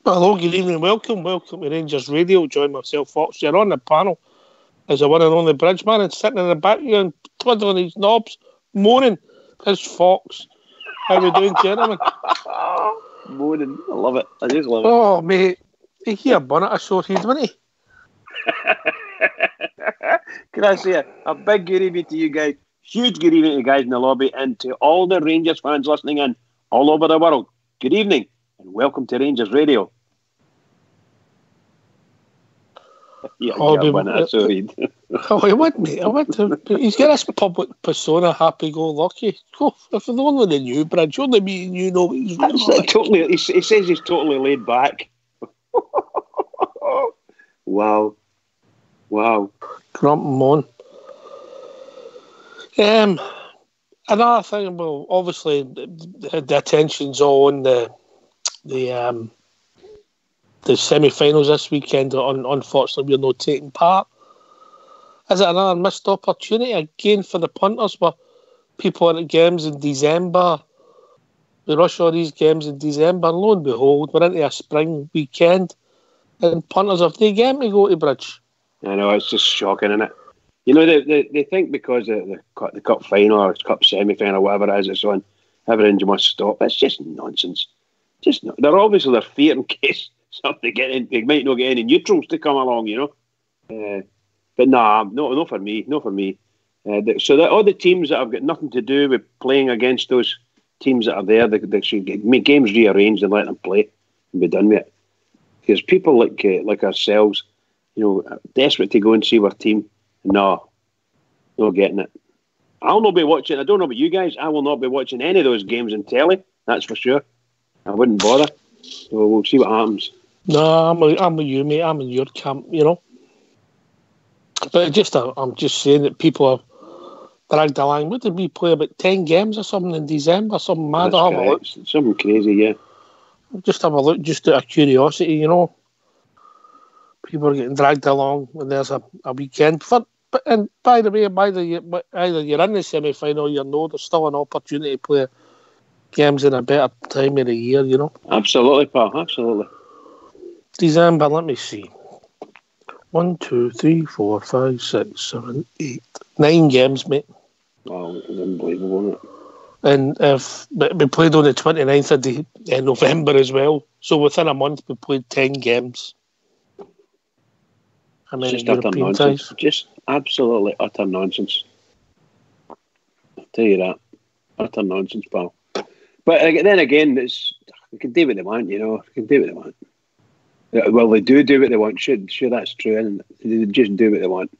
Hello, good evening, welcome to Rangers Radio. Join myself, Fox. You're on the panel as a one and only Bridgeman, and sitting in the back here and twiddling his knobs, moaning, is Fox. How we doing, gentlemen? Moaning, I love it. I just love it. Oh, mate, he a bonnet a sore head, wasn't he? Can I say a big good evening to you guys? Huge good evening to you guys in the lobby and to all the Rangers fans listening in all over the world. Good evening and welcome to Rangers Radio. Yeah, he want mate. I want to. He's got this public persona, happy-go-lucky. If it's only the new Bridge, only me and you know what he's really like. Totally. He says he's totally laid back. Wow. Grump him on. Another thing. Well, obviously, the attention's on the semi-finals this weekend. Unfortunately, we're not taking part. Is it another missed opportunity again for the punters? Where people are at games in December. We rush all these games in December, and lo and behold, we're into a spring weekend, and punters have no game to go to Bridge. I know, it's just shocking, isn't it? You know, they think because the cup final or cup semi-final, whatever it is, it's on, everything must stop. It's just nonsense. They're obviously their fear in case something get in. They might not get any neutrals to come along, you know. But no for me. So that all the teams that have got nothing to do with playing against those teams that are there, they should make games rearranged and let them play and be done with it. Because people like ourselves, you know, desperate to go and see our team. No, not getting it. I'll not be watching. I don't know about you guys. I will not be watching any of those games in telly. That's for sure. I wouldn't bother. So we'll see what happens. No, I'm with you, mate. I'm in your camp, you know. But I'm just saying that people have dragged along. What did we play? About 10 games or something in December? Something mad. Have a look. Something crazy, yeah. Just have a look, just out of curiosity, you know. People are getting dragged along when there's a weekend. And by the way, either you're in the semi-final or you're not, there's still an opportunity to play games in a better time of the year, you know. Absolutely, pal. Absolutely. December, let me see. 1, 2, 3, 4, 5, 6, 7, 8, 9 games, mate. Oh, it's unbelievable, isn't it? And we played on the 29th of November as well. So within a month, we played 10 games. It's just utter nonsense. Just absolutely utter nonsense. I'll tell you that. Utter nonsense, pal. But then again, they can do what they want, you know. They can do what they want. Well, they do what they want. Sure, that's true. And they just do what they want.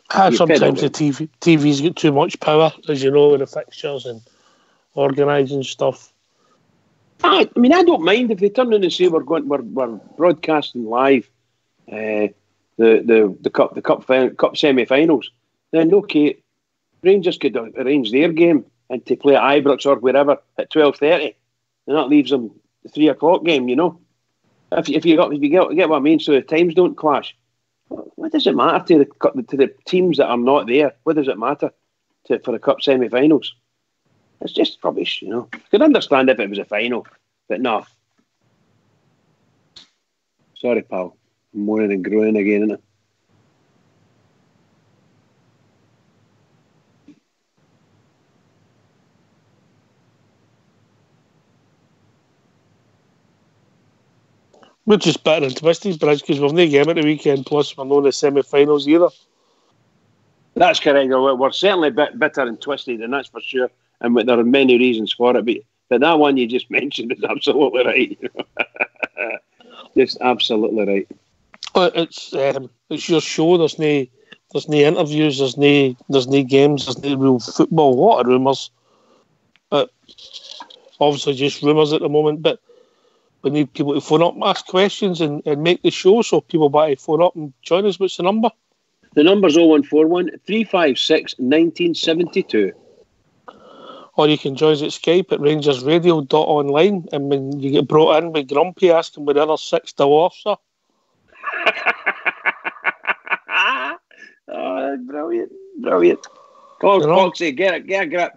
Sometimes the TV's got too much power, as you know, with the fixtures and organising stuff. I mean, I don't mind if they turn in and say we're broadcasting live the cup semi-finals. Then okay, Rangers could arrange their game and to play at Ibrox or wherever at 12:30, and that leaves them the 3 o'clock game. You know, if you get what I mean, so the times don't clash. What does it matter to the teams that are not there? What does it matter for the cup semi-finals? It's just rubbish, you know. I could understand if it was a final, but no. Sorry, pal. I'm moaning and groaning again, innit? We're just bitter and twisted, Bridge, because we've no game at the weekend, plus we're not in the semi-finals either. That's correct. We're certainly bitter and twisted, and that's for sure. And there are many reasons for it, but that one you just mentioned is absolutely right. Just absolutely right. It's your show. There's no interviews. There's no games. There's no real football. A lot of rumours, but obviously just rumours at the moment. But we need people to phone up and ask questions and make the show. So people want to phone up and join us. What's the number? The number's 0141 356 1972. Or you can join us at Skype at rangersradio.online, and when you get brought in with Grumpy asking where the other 6 still off, sir. Oh, brilliant. Come on, Foxy, get a grip.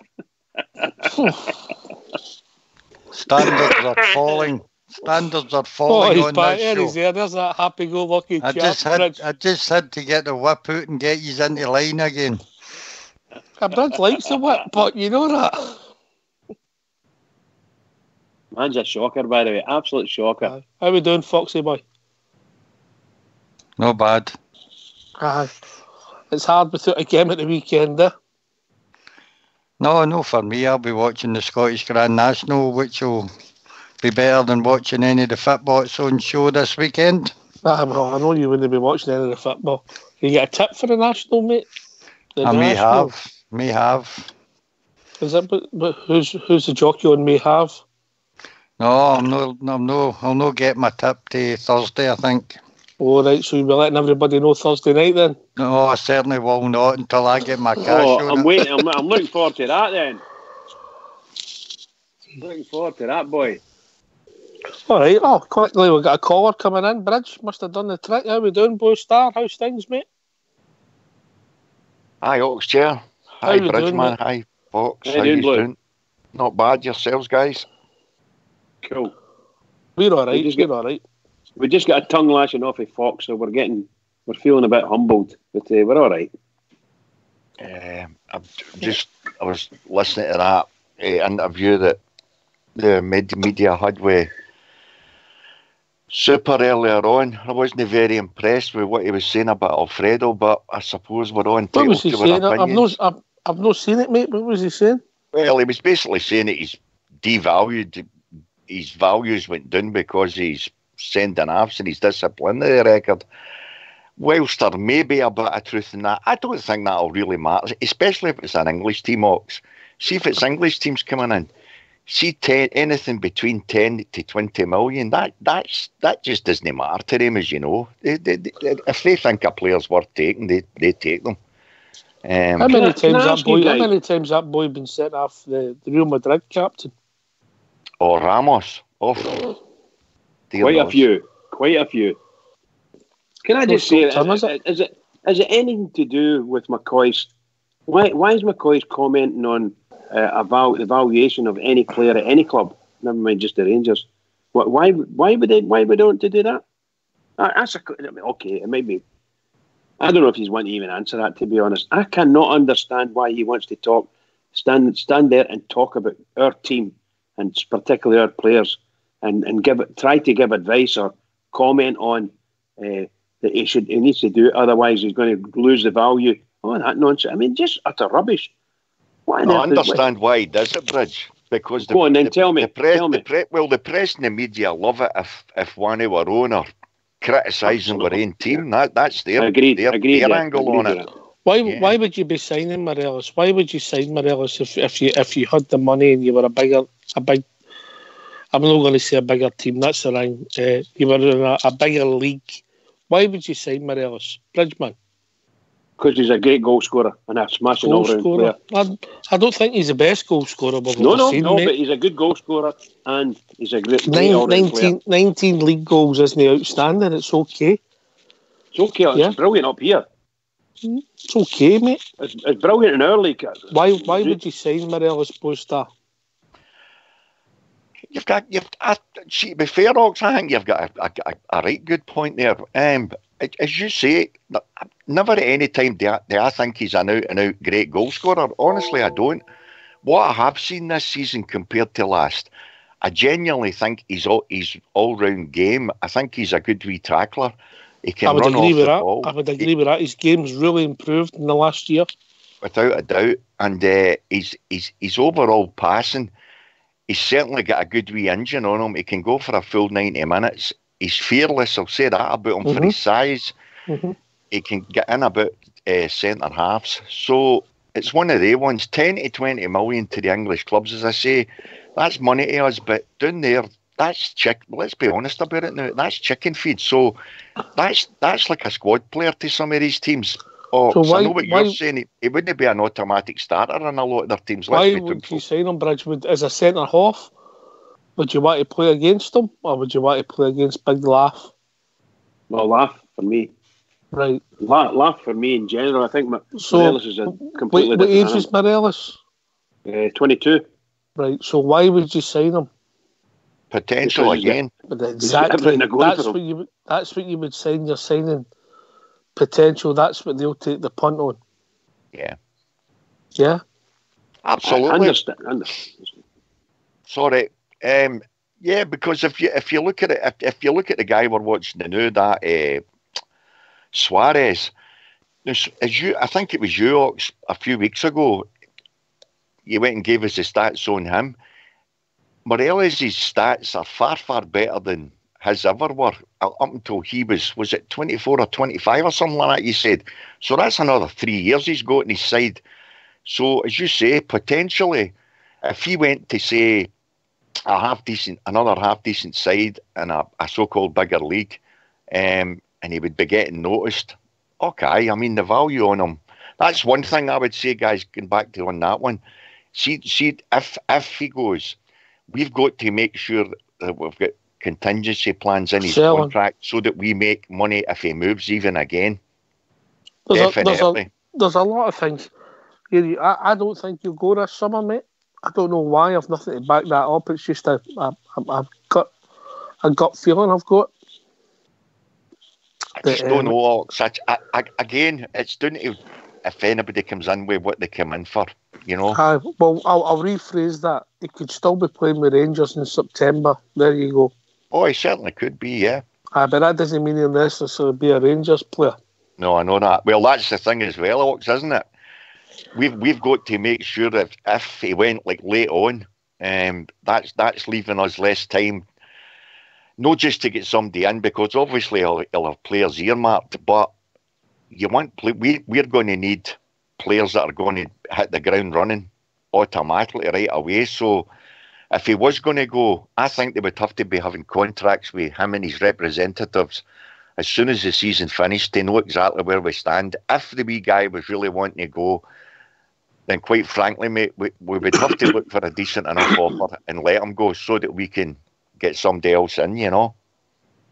Standards are falling. standards are falling on back this there, show. he's there. There's that happy-go-lucky I chap. just had to get the whip out and get you into line again. Bridge likes the whip, but you know that. Man's a shocker, by the way. Absolute shocker. How we doing, Foxy boy? No bad. It's hard without a game at the weekend, eh? No for me. I'll be watching the Scottish Grand National, which will be better than watching any of the football's on show this weekend. Well, I know you wouldn't be watching any of the football. Can you get a tip for the National, mate? I may have. Is it? But who's the jockey on may have? No, I'll not get my tip to Thursday, I think. Oh, right, so you'll be letting everybody know Thursday night then? No, I certainly will not until I get my cash on I'm waiting. I'm looking forward to that then. Looking forward to that, boy. All right. Oh, quickly, we've got a caller coming in. Bridge must have done the trick. How we doing, Blue Star? How's things, mate? Hi, Ox Chair. Hi, Bridgeman. Hi, Fox. How you doing? Not bad yourselves, guys. Cool. We're all right. We're all right. We just got a tongue lashing off of Fox, so we're feeling a bit humbled, but we're all right. I was listening to that interview that the media had with Super earlier on. I wasn't very impressed with what he was saying about Alfredo, but I suppose we're on. What was he saying? I've not seen it, mate. What was he saying? Well, he was basically saying that he's devalued. His values went down because he's sending halves and his disciplinary record. Whilst there may be a bit of truth in that, I don't think that'll really matter, especially if it's an English team, Ox. See if it's English teams coming in. See anything between 10 to 20 million, that just doesn't matter to them, as you know. If they think a player's worth taking, they take them. How many times that boy been sent off the Real Madrid captain? Or Ramos. Quite a few. Can I just say, is it anything to do with McCoy's? Why is McCoy's commenting on the valuation of any player at any club? Never mind just the Rangers. Why would they want to do that? Okay, it might be. I don't know if he's wanting to even answer that. To be honest, I cannot understand why he wants to stand there and talk about our team and particularly our players and try to give advice or comment on that he needs to do it, otherwise he's going to lose the value. Oh, that nonsense! I mean, just utter rubbish. I understand why he does it, Bridge. Because tell me. The press and the media love it if one of our own are criticising our own team. That's their angle on it. Why would you be signing Morelos? Why would you sign Morelos if you had the money and you were a big? I'm not going to say a bigger team. That's the wrong. You were in a bigger league. Why would you sign Morelos, Bridgeman? Because he's a great goal scorer and a smashing all-round player. I don't think he's the best goal scorer we've ever seen, but he's a good goal scorer and he's a great all-round player. 19 league goals isn't outstanding. It's okay. It's okay. It's brilliant up here. It's okay, mate. It's brilliant in our league. Why would you sign Morelos, Poster? To be fair, Ox, I think you've got a right good point there. As you say, never at any time do I think he's an out-and-out great goal scorer. Honestly, I don't. What I have seen this season compared to last, I genuinely think his all-round game, I think he's a good wee tackler. He can run off the ball. I would agree with that. His game's really improved in the last year. Without a doubt. And his overall passing, he's certainly got a good wee engine on him. He can go for a full 90 minutes. He's fearless, I'll say that about him for his size. Mm-hmm. He can get in about centre halves. So it's one of the ones, 10 to 20 million to the English clubs, as I say. That's money to us, but down there, that's let's be honest about it now, that's chicken feed. So that's like a squad player to some of these teams. So I know what you're saying. He wouldn't be an automatic starter in a lot of their teams. Why would you sign him, Bridge? As a centre half? Would you want to play against him, or would you want to play against Big Laugh? Well, Laugh for me. Right. Laugh for me in general. I think Morelos is a completely different. What age is Morelos? 22. Right. So why would you sign him? Potential again. But exactly, that's what you would sign. You're signing potential. That's what they'll take the punt on. Yeah. Yeah. I Absolutely. understand. Sorry. Yeah, because if you look at it, if you look at the guy we're watching now, that Suarez. I think it was you, Ox, a few weeks ago. You went and gave us the stats on him. Morelos' stats are far, far better than his ever were up until he was it 24 or 25 or something like that, you said. So that's another 3 years he's got on his side. So, as you say, potentially, if he went to, say, another half-decent side in a so-called bigger league, and he would be getting noticed, okay, I mean, the value on him, that's one thing I would say, guys, going back to on that one. See, if he goes, we've got to make sure that we've got contingency plans in his contract so that we make money if he moves even again. Definitely. There's a lot of things. I don't think you'll go this summer, mate. I don't know why. I've nothing to back that up. It's just I've got a gut feeling I've got. I just don't know. Again, it's down to if anybody comes in with what they come in for, you know. Well, I'll rephrase that. He could still be playing with Rangers in September. There you go. Oh, he certainly could be, yeah. But that doesn't mean he'll necessarily be a Rangers player. No, I know that. Well, that's the thing as well, Ox, isn't it? We've got to make sure that if he went like late on, that's leaving us less time. Not just to get somebody in, because obviously he'll have players earmarked, but we're going to need players that are going to hit the ground running automatically right away. So if he was going to go, I think they would have to be having contracts with him and his representatives as soon as the season finished to know exactly where we stand. If the wee guy was really wanting to go, then quite frankly, mate, we would have to look for a decent enough offer and let him go so that we can get somebody else in, you know,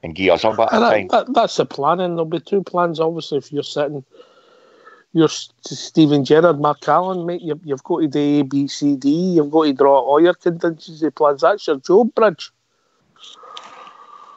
and give us a bit of time. That's the plan, and there'll be two plans, obviously, if you're Steven Gerrard, Mark Allen, mate, you've got to do A, B, C, D, you've got to draw all your contingency plans. That's your job, Bridge.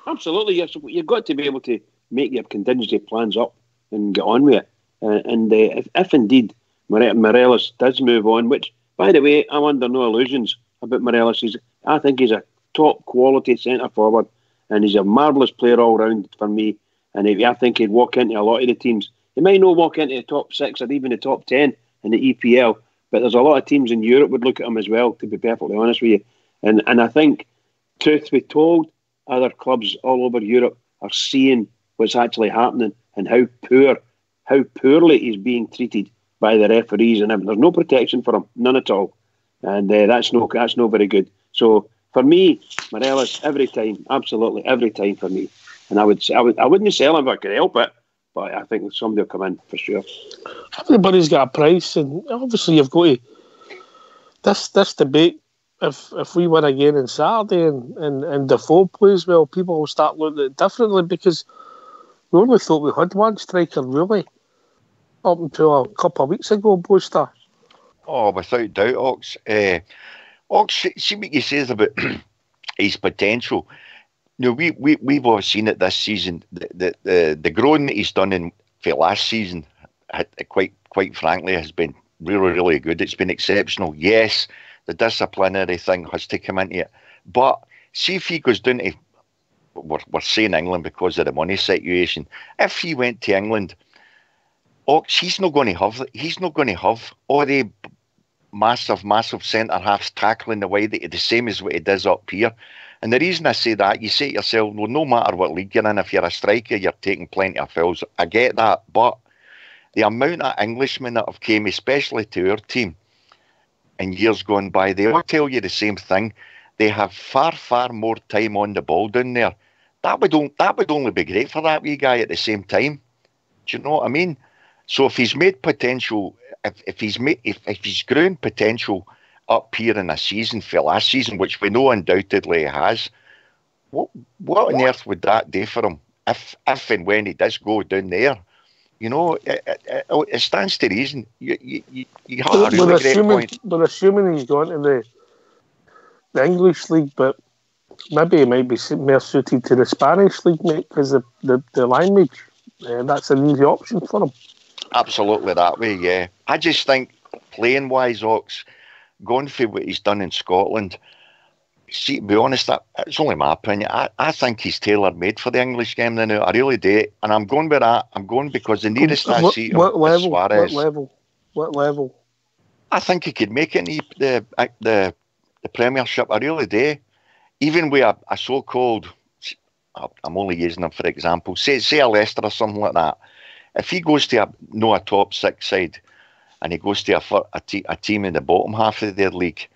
Absolutely, yes. You've got to be able to make your contingency plans up and get on with it. If indeed Morelos does move on, which, by the way, I'm under no illusions about Morelos. I think he's a top quality centre forward, and he's a marvellous player all round for me. And I think he'd walk into a lot of the teams. He might not walk into the top 6 or even the top 10 in the EPL, but there's a lot of teams in Europe would look at him as well, to be perfectly honest with you. And I think, truth be told, other clubs all over Europe are seeing what's actually happening and how poorly he's being treated by the referees, and there's no protection for him, none at all, and that's no very good. So for me, Morelos every time, absolutely every time for me. And I wouldn't sell him if I could help it, but I think somebody will come in for sure. Everybody's got a price, and obviously you've got to this debate. If we win again on Saturday and Defoe plays well, people will start looking at it differently, because we only thought we had one striker really up until a couple of weeks ago, Boaster. Oh, without doubt, Ox. Ox, see what you says about his potential. You know, we've all seen it this season. The growing that he's done for last season, quite frankly, has been really, really good. It's been exceptional. Yes, the disciplinary thing has to come into it. But see if he goes down to, we're saying England because of the money situation. If he went to England, Ox, he's not going to have all the massive centre halves tackling the same as what he does up here. And the reason I say that, you say to yourself, well, no matter what league you're in, if you're a striker, you're taking plenty of fouls. I get that, but the amount of Englishmen that have came, especially to our team, in years gone by, they all tell you the same thing. They have far, far more time on the ball down there. That would only be great for that wee guy at the same time. Do you know what I mean? So if he's made potential, if he's grown potential up here in a season for last season, which we know undoubtedly he has, what on earth would that do for him if and when he does go down there? You know, it stands to reason. You have a really great point. But assuming he's gone to the English league, but maybe he might be more suited to the Spanish league, mate, because the language. That's an easy option for him. Absolutely that way, yeah. I just think, playing-wise, Ox, going for what he's done in Scotland, see, to be honest, it's only my opinion. I think he's tailor-made for the English game now. I really do. And I'm going with that. I'm going because the nearest I see him is Suarez. What level? I think he could make it in the Premiership. I really do. Even with a so-called, I'm only using him for example, say a Leicester or something like that. If he goes to a top six side and he goes to a team in the bottom half of their league,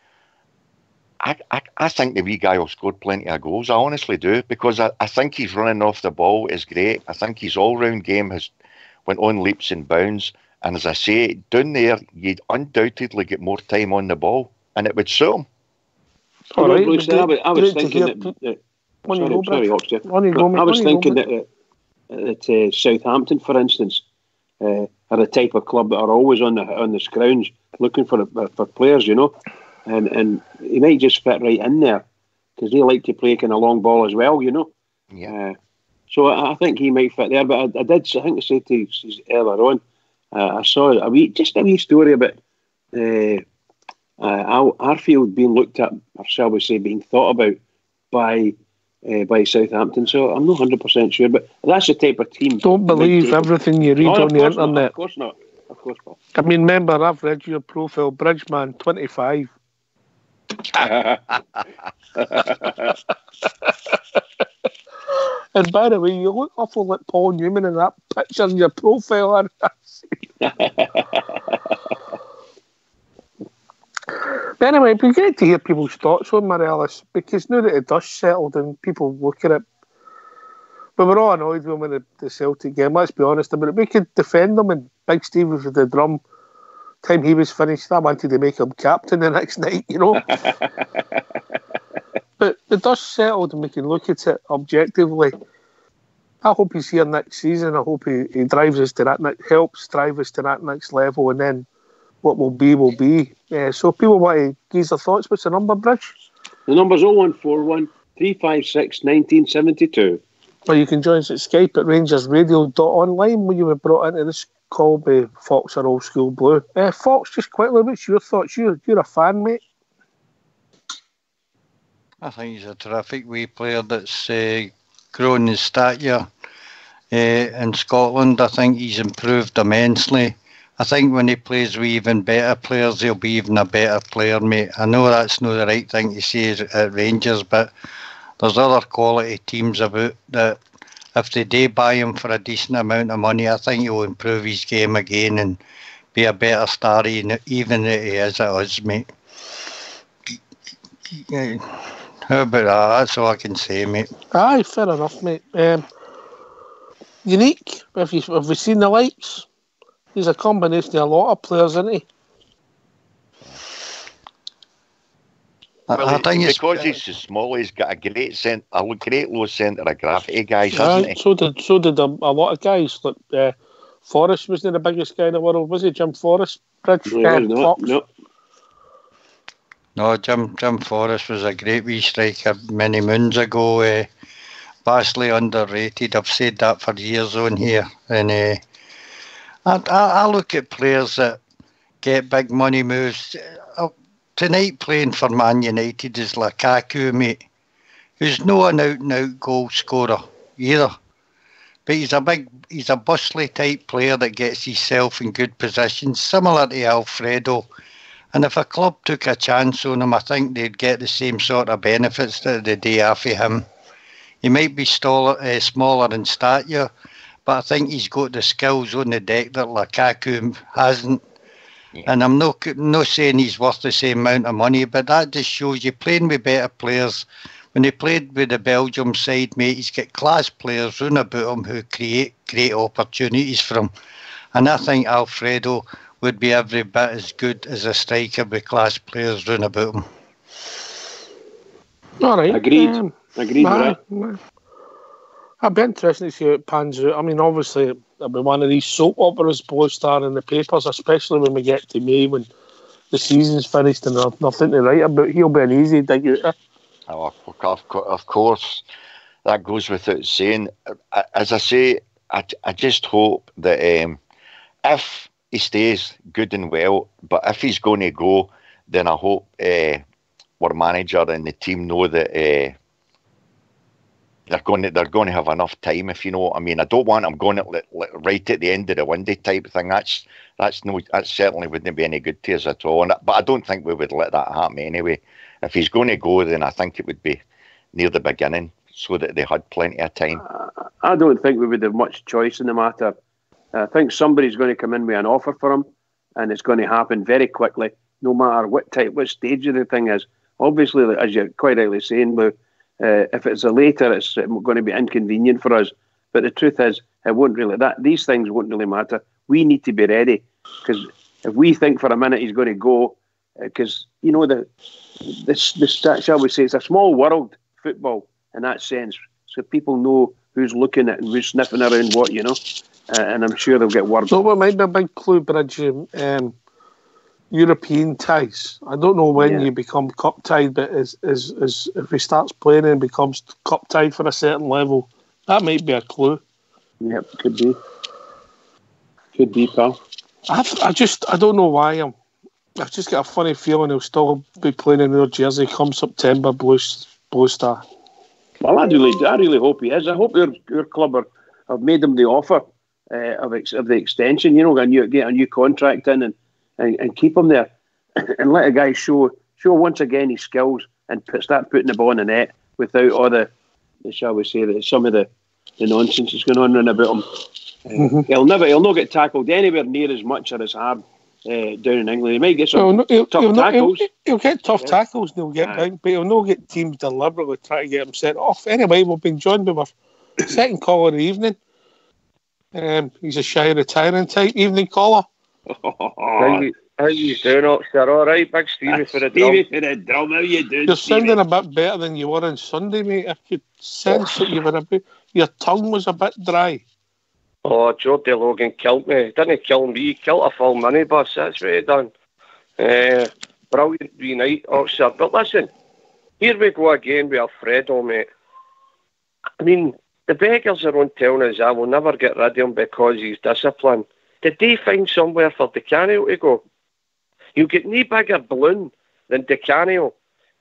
I think the wee guy will score plenty of goals. I honestly do, because I think he's running off the ball is great. I think his all-round game has went on leaps and bounds. And as I say, down there, you'd undoubtedly get more time on the ball, and it would suit him. All right, Bruce, I was thinking that Southampton, for instance, are the type of club that are always on the scrounge looking for players, you know, and he might just fit right in there because they like to play kind of long ball as well, you know. Yeah. So I think he might fit there. But I think I said to you earlier on, I saw a wee story about Arfield being looked at, or shall we say, being thought about by Southampton. So I'm not 100% sure, but that's the type of team. Don't believe everything you read on the internet. Not, of course not. I mean, remember, I've read your profile, Bridgeman 25. And by the way, you look awful like Paul Newman in that picture in your profile. But anyway, it'd be great to hear people's thoughts on Morelos, because now that the dust settled and people look at it, but we're all annoyed when we win the Celtic game, let's be honest about it. We could defend them, and Big Steve was with the drum. Time he was finished, I wanted to make him captain the next night, you know. But the dust settled and we can look at it objectively. I hope he's here next season. I hope he drives us to that, helps drive us to that next level, and then what will be will be. So people want to give their thoughts. What's the number, Bridge? The number's 0141 356 1972. Or you can join us at Skype at rangersradio.online, where you were brought into this call by Fox or Old School Blue. Fox, just quickly, what's your thoughts? You're a fan, mate. I think he's a terrific wee player that's grown in stature in Scotland. I think he's improved immensely. I think when he plays with even better players, he'll be even a better player, mate. I know that's not the right thing to say at Rangers, but there's other quality teams about that. If they do buy him for a decent amount of money, I think he'll improve his game again and be a better star even that he is at us, mate. How about that? That's all I can say, mate. Aye, fair enough, mate. Unique. Have we seen the likes? He's a combination of a lot of players, isn't he? Well, I think because he's so small, he's got a great low centre of gravity, guys, hasn't he? So did a lot of guys. Like Forrest wasn't the biggest guy in the world, was he? Jim Forrest, Bridge, Fox. No, Jim Forrest was a great wee striker many moons ago. Vastly underrated. I've said that for years on here. And I look at players that get big money moves. Tonight playing for Man United is Lukaku, mate, who's no an out-and-out goal scorer either. But he's a bustly type player that gets himself in good positions, similar to Alfredo. And if a club took a chance on him, I think they'd get the same sort of benefits that they do off of him. He might be smaller in stature, but I think he's got the skills on the deck that Lukaku hasn't. Yeah. And I'm not saying he's worth the same amount of money, but that just shows you playing with better players. When he played with the Belgium side, mate, he's got class players round about him who create great opportunities for him. And I think Alfredo would be every bit as good as a striker with class players round about him. All right. Agreed with that. I'd be interested to see how it pans out. I mean, obviously, it'll be one of these soap operas posted in the papers, especially when we get to May, when the season's finished and there's nothing to write about. He'll be an easy dig out. Oh, of course, that goes without saying. As I say, I just hope that if he stays good and well, but if he's going to go, then I hope our manager and the team know that they're going to have enough time, if you know what I mean. I don't want him going right at the end of the window type thing. That certainly wouldn't be any good to us at all. But I don't think we would let that happen anyway. If he's going to go, then I think it would be near the beginning, so that they had plenty of time. I don't think we would have much choice in the matter. I think somebody's going to come in with an offer for him, and it's going to happen very quickly, no matter what stage of the thing is. Obviously, as you're quite rightly saying, Lou, if it's a later, it's going to be inconvenient for us. But the truth is, it won't really. These things won't really matter. We need to be ready, because if we think for a minute he's going to go, because you know shall we say, it's a small world, football, in that sense. So people know who's looking at and who's sniffing around what, you know. And I'm sure they'll get word. So what might be a big clue, Bridge, European ties. I don't know when you become cup tied, but is if he starts playing and becomes cup tied for a certain level, that might be a clue. Yep, could be. Could be, pal. I don't know why I've just got a funny feeling he'll still be playing in their jersey come September, Blue Star. Well, I really hope he is. I hope your club have made him the offer of the extension. You know, get a new contract in and keep him there, and let a guy show once again his skills and start putting the ball in the net without all the shall we say, some of the nonsense that's going on around about him. He'll not get tackled anywhere near as much or as hard down in England. He might get some tough tackles. He'll get tough tackles and he'll get big, but he'll not get teams deliberately trying to get him sent off. Anyway, we've been joined by our second caller of the evening. He's a shy retiring type. Evening caller. How you doing, Oxford? All right, big Stevie for the drum. Stevie for the drum. How you doing? You're sounding a bit better than you were on Sunday, mate. I could sense that you were your tongue was a bit dry. Oh, Jordy Logan killed me. Didn't kill me, he killed a full minibus. That's what he done. Brilliant wee night, Oxford. But listen, here we go again with Alfredo, mate. I mean, the beggars are on telling us I will never get rid of him because he's disciplined. Did they find somewhere for Di Canio to go? You get no bigger balloon than Di Canio.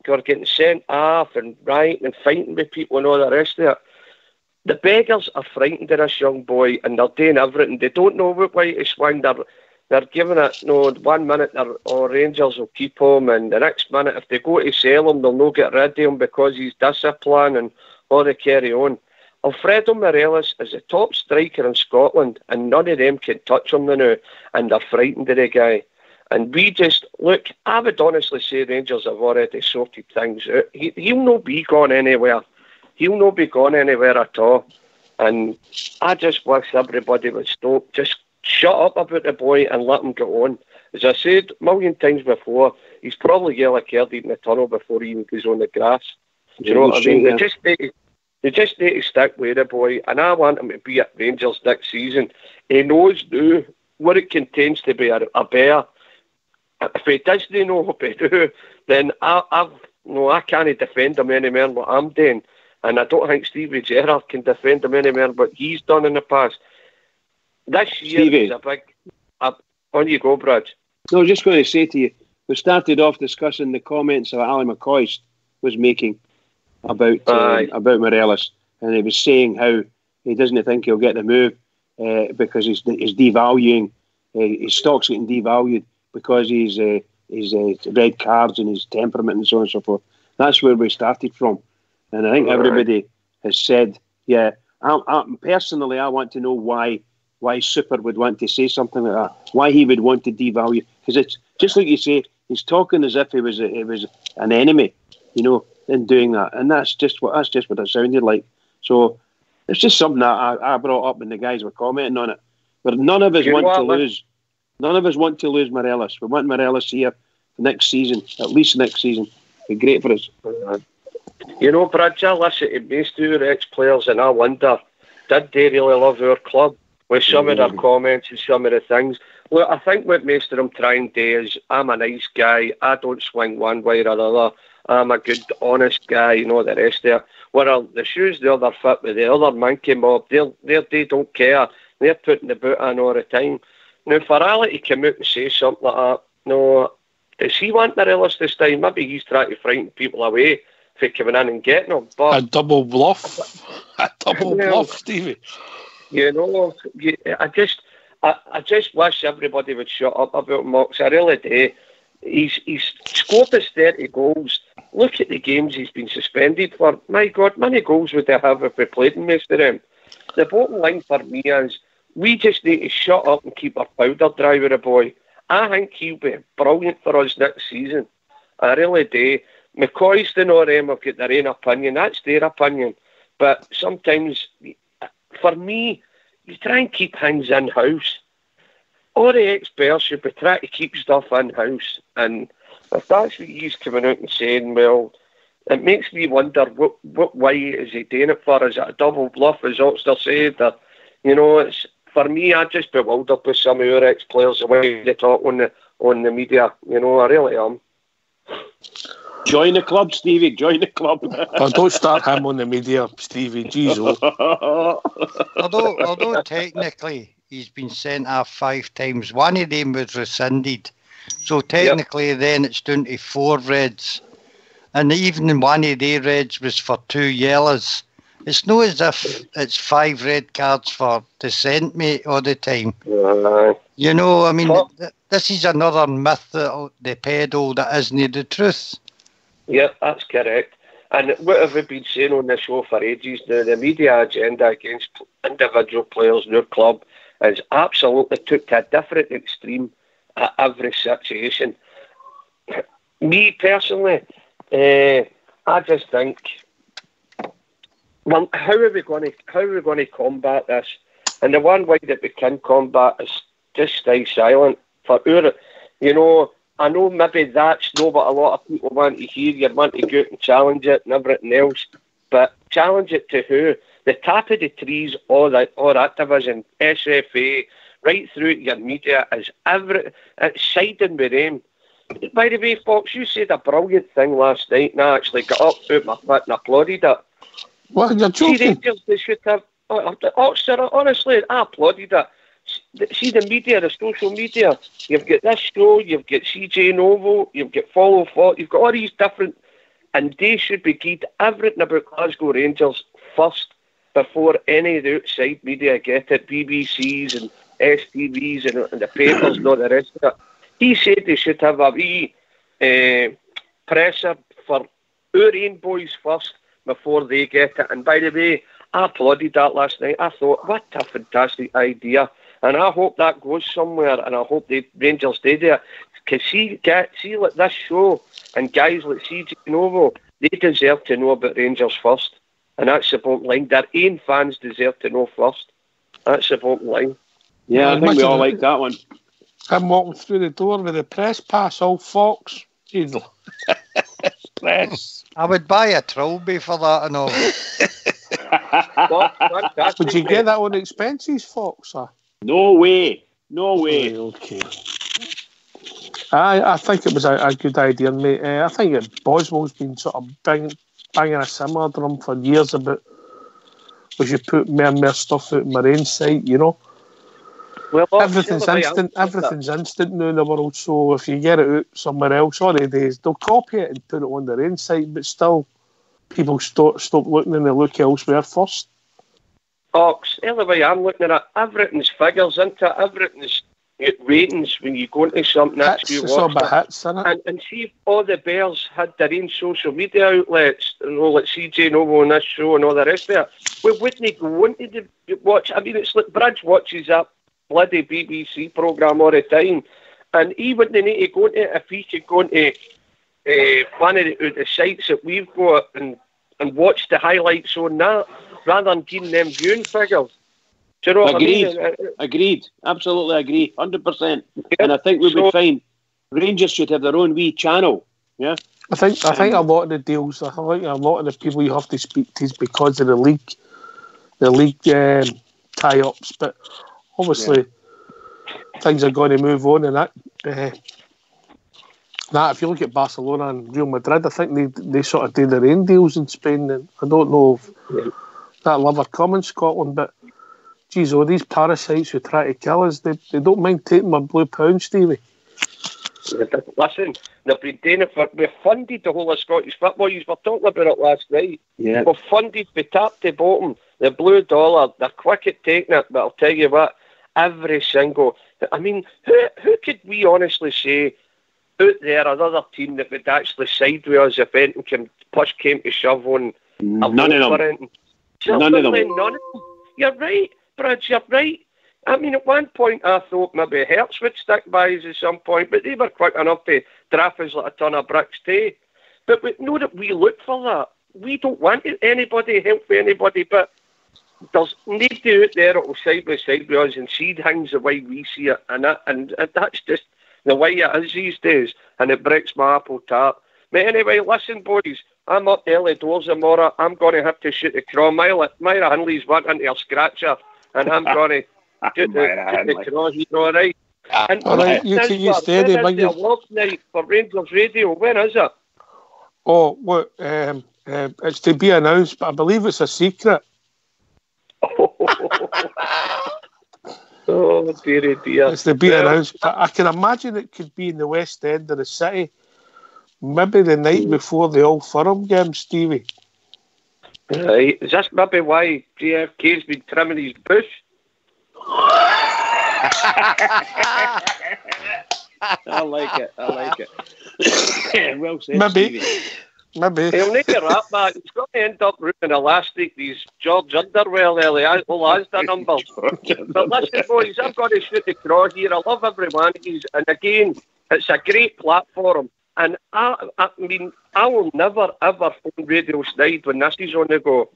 You're getting sent off and right and fighting with people and all the rest of it. The beggars are frightened of this young boy and they're doing everything. They don't know what way to swing. They're giving it, 1 minute Rangers will keep him, and the next minute if they go to sell him, they'll not get rid of him because he's disciplined and all they carry on. Alfredo Morelos is the top striker in Scotland, and none of them can touch him now, and they're frightened of the guy. And we just, look, I would honestly say Rangers have already sorted things out. He'll not be gone anywhere. He'll not be gone anywhere at all. And I just wish everybody would stop. Just shut up about the boy and let him go on. As I said a million times before, he's probably yellow card in the tunnel before he even goes on the grass. Do you know what I mean? They just need to stick with the boy, and I want him to be at Rangers next season. He knows now what it contains to be a bear. If he doesn't know what to do, then I can't defend him any more than what I'm doing. And I don't think Stevie Gerrard can defend him any more than what he's done in the past. This year is a big... on you go, Brad. No, I was just going to say to you, we started off discussing the comments that Ali McCoist was making about Morelos, and he was saying how he doesn't think he'll get the move because he's devaluing, his stock's getting devalued because he's red cards and his temperament and so on and so forth. That's where we started from, and I think everybody has said, yeah. Personally, I want to know why Super would want to say something like that. Why he would want to devalue, because it's just like you say, he's talking as if he was an enemy, in doing that, and that's just what it sounded like. So it's just something that I brought up when the guys were commenting on it. But none of us want to lose. None of us want to lose Morelos. We want Morelos here next season, at least next season. It'd be great for us. Bridge, I listen to most of our ex-players and I wonder, did they really love our club? With some of their comments and some of the things. Well, I think what most of them try and do is, I'm a nice guy, I don't swing one way or another, I'm a good, honest guy, you know, the rest of it. Well, the shoes the other fit with the other monkey mob, they don't care. They're putting the boot on all the time. Now, for Ali to come out and say something like that, no, does he want the release this time? Maybe he's trying to frighten people away for coming in and getting them. But a double bluff. A double bluff, Stevie. You know, I just wish everybody would shut up about Mox. I really do. He's scored his 30 goals. Look at the games he's been suspended for. My God, many goals would they have if we played in most of them? The bottom line for me is we just need to shut up and keep our powder dry with the boy. I think he'll be brilliant for us next season. I really do. McCoy's and all them have got their own opinion. That's their opinion. But sometimes, for me, you try and keep things in-house. All the experts should be trying to keep stuff in-house. And if that's what he's coming out and saying, well, it makes me wonder what way is he doing it for? Is it a double bluff, as Oxter said? Or, you know, it's, for me, I'm just bewildered with some of our ex-players, the way they talk on the media. You know, I really am. Join the club, Stevie. Join the club. Oh, don't start him on the media, Stevie. Jeez, although technically he's been sent off 5 times, one of them was rescinded. So technically then it's down to 4 reds. And even one of the reds was for 2 yellows. It's not as if it's 5 red cards for dissent, mate, all the time. You know, I mean, this is another myth, that the pedo that isn't the truth. Yeah, that's correct. And what have we been saying on the show for ages now? The media agenda against individual players in your club is absolutely took to a different extreme at every situation. Me personally, I just think, well, how are we going to combat this? And the one way that we can combat is just stay silent. For our, you know, I know maybe that's not what a lot of people want to hear. You want to go out and challenge it and everything else, but challenge it to who? The top of the trees, all that division, SFA, right through to your media, it's siding with them. By the way, Fox, you said a brilliant thing last night, and I actually got up out my foot and applauded it. What, you're joking? See, Rangers, they should have... Oxford, honestly, I applauded it. See the media, the social media, you've got this show, you've got CJ Novo, you've got Follow Fort, you've got all these different, and they should be geared everything about Glasgow Rangers first before any of the outside media get it, BBCs and STVs and the papers and all the rest of it. He said they should have a wee presser for our own boys first before they get it. And by the way, I applauded that last night. I thought, what a fantastic idea. And I hope that goes somewhere, and I hope the Rangers stay there. Because see like this show, and guys like CJ Novo, they deserve to know about Rangers first. And that's the bottom line. Their own fans deserve to know first. That's the bottom line. Yeah, I think we all like that one. I'm walking through the door with a press pass, all Fox. You know. Press. I would buy a trilby for that and all. Would you get that on expenses, Fox? Or? No way. No way. Okay. I think it was a good idea, mate. I think Boswell's been sort of banging a similar drum for years about we should put more and more stuff out on our own site, you know. Well, everything's instant now in the world, so if you get it out somewhere else, all it is, they'll copy it and put it on their own site, but still, people stop looking and they look elsewhere first. Ox, the way I'm looking at it, everything's figures, isn't it? Everything's ratings when you go into something that's you watch it. Hits, isn't it? And see if all the Bears had their own social media outlets, you know, like CJ Novo on this show and all the rest of it, we wouldn't go into the watch. I mean, it's like Bridge watches that bloody BBC programme all the time, and he wouldn't need to go into it if he could go into one of the sites that we've got and watch the highlights on that, rather than giving them viewing figures. Do you know what I mean? Agreed. Absolutely agree. 100%. Yeah. And I think we'll be fine. Rangers should have their own wee channel. Yeah. I think a lot of the deals, I think a lot of the people you have to speak to is because of the league tie-ups. But obviously, things are going to move on and that. That if you look at Barcelona and Real Madrid, I think they sort of do their own deals in Spain. And I don't know if that'll ever come in Scotland, but geez, all these parasites who try to kill us, they don't mind taking my blue pound, Stevie. Listen, they've been doing it we've funded the whole of Scottish football. You were talking about it last night. Yeah. We've funded the top to bottom, the blue dollar, they're quick at taking it, but I'll tell you what, every single... I mean, who could we honestly say out there, another team that would actually side with us if anything push came to shove on? None of them. None of them. You're right, Bridge, you're right. I mean, at one point I thought maybe Hertz would stick by us at some point, but they were quick enough to draft us like a ton of bricks too. But we know that we look for that. We don't want anybody help for anybody, but there's nobody out there that will side by side with us and see things the way we see it, and that's just the way it is these days, and it breaks my apple tart. But anyway, listen, boys, I'm up early doors tomorrow. I'm going to have to shoot the craw. Myra Hinley's went into a scratcher, and I'm going to shoot the craw here, all right? And all right, you steady. When is the award night for Rangers Radio? When is it? Oh, what? It's to be announced, but I believe it's a secret. Oh, dear, dear. It's to be announced. I can imagine it could be in the West End of the city. Maybe the night before the Old Firm game, Stevie. Right. Is this maybe why JFK's been trimming his bush? I like it. Well said, Maybe. Stevie. Maybe. He'll need to wrap back. He's going to end up ruining elastic these George Underwell early. Well, that's the numbers. But listen, boys, I've got to shoot the craw here. I love every one of these. And again, it's a great platform. And I mean, I will never, ever phone Radio Snide when this is on the go.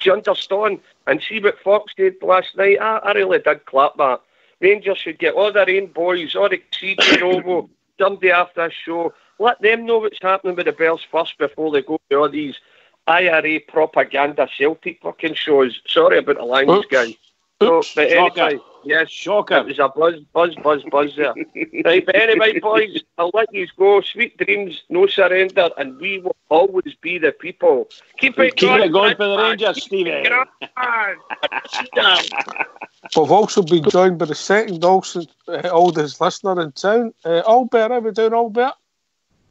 Do you understand? And see what Fox did last night? I really did clap that. Rangers should get all their own boys, all the CJ Novo, somebody after a show. Let them know what's happening with the Bells first before they go to all these IRA propaganda Celtic fucking shows. Sorry about the language, guys. So, but anyway, yes, Shocker. It was a buzz there. Right, but anyway, boys, I'll let you go. Sweet dreams, no surrender, and we will always be the people. Keep it going for the Rangers, Stevie. We've also been joined by the second oldest listener in town, Albert. How we doing, Albert?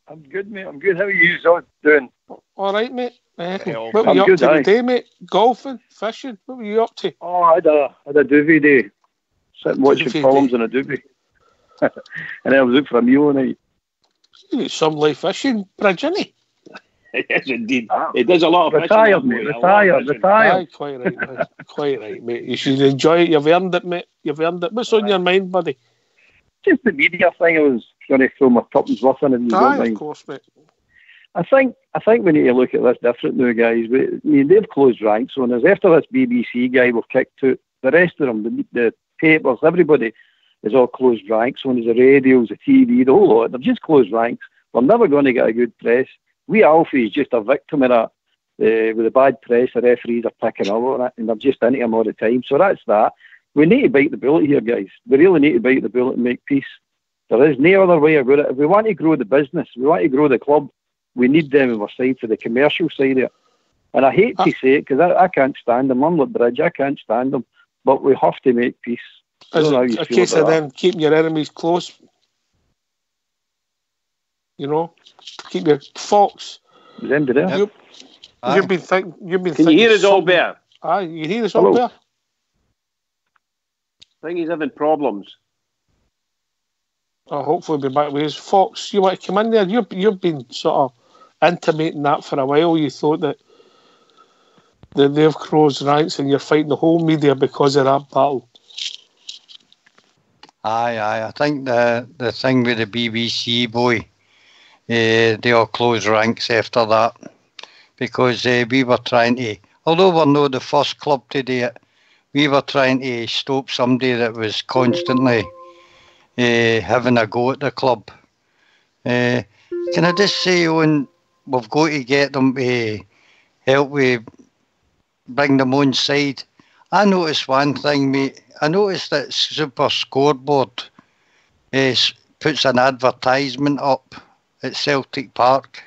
I'm good, mate. I'm good. How are you doing? All right, mate. What were you up to today, mate? Golfing, fishing? What were you up to? Oh, I had a doobie day. Sitting watching films in a doobie. And then I was out for a meal tonight. You get some live fishing, Bridge, isn't he? Yes, indeed. He does a lot of retired, fishing. Mate. Retired. Aye, quite right, mate. Quite right, mate. You should enjoy it. You've earned it, mate. You've earned it. What's on your mind, buddy? Just the media thing. I was going to throw my tuppence worth in. And of course, mate. I think we need to look at this different now, guys. I mean, they've closed ranks on us. After this BBC guy we've kicked out, the rest of them, the papers, everybody is all closed ranks on us. The radios, the TV, the whole lot. They've just closed ranks. We're never going to get a good press. We Alfie is just a victim of that. With the bad press, the referees are picking up on it, and they're just into him all the time. So that's that. We need to bite the bullet here, guys. We really need to bite the bullet and make peace. There is no other way about it. If we want to grow the business, we want to grow the club, we need them on our side for the commercial side of it. And I hate to say it because I can't stand them. I'm like Bridge, I can't stand them. But we have to make peace. Is it a case of them keeping your enemies close? You know? Keep your Fox. Them to there. You've been thinking. Can you hear us, Albert? Aye, you hear us, Albert? I think he's having problems. Oh, hopefully we'll be back with his Fox. You want to come in there? You've been sort of intimating that for a while. You thought that they've closed ranks and you're fighting the whole media because of that battle. Aye. I think the thing with the BBC boy, they all closed ranks after that because we were trying to, although we're not the first club to do it, we were trying to stop somebody that was constantly having a go at the club. Can I just say, Owen, we've got to get them to help bring them on side. I noticed one thing, mate. I noticed that Super Scoreboard puts an advertisement up at Celtic Park,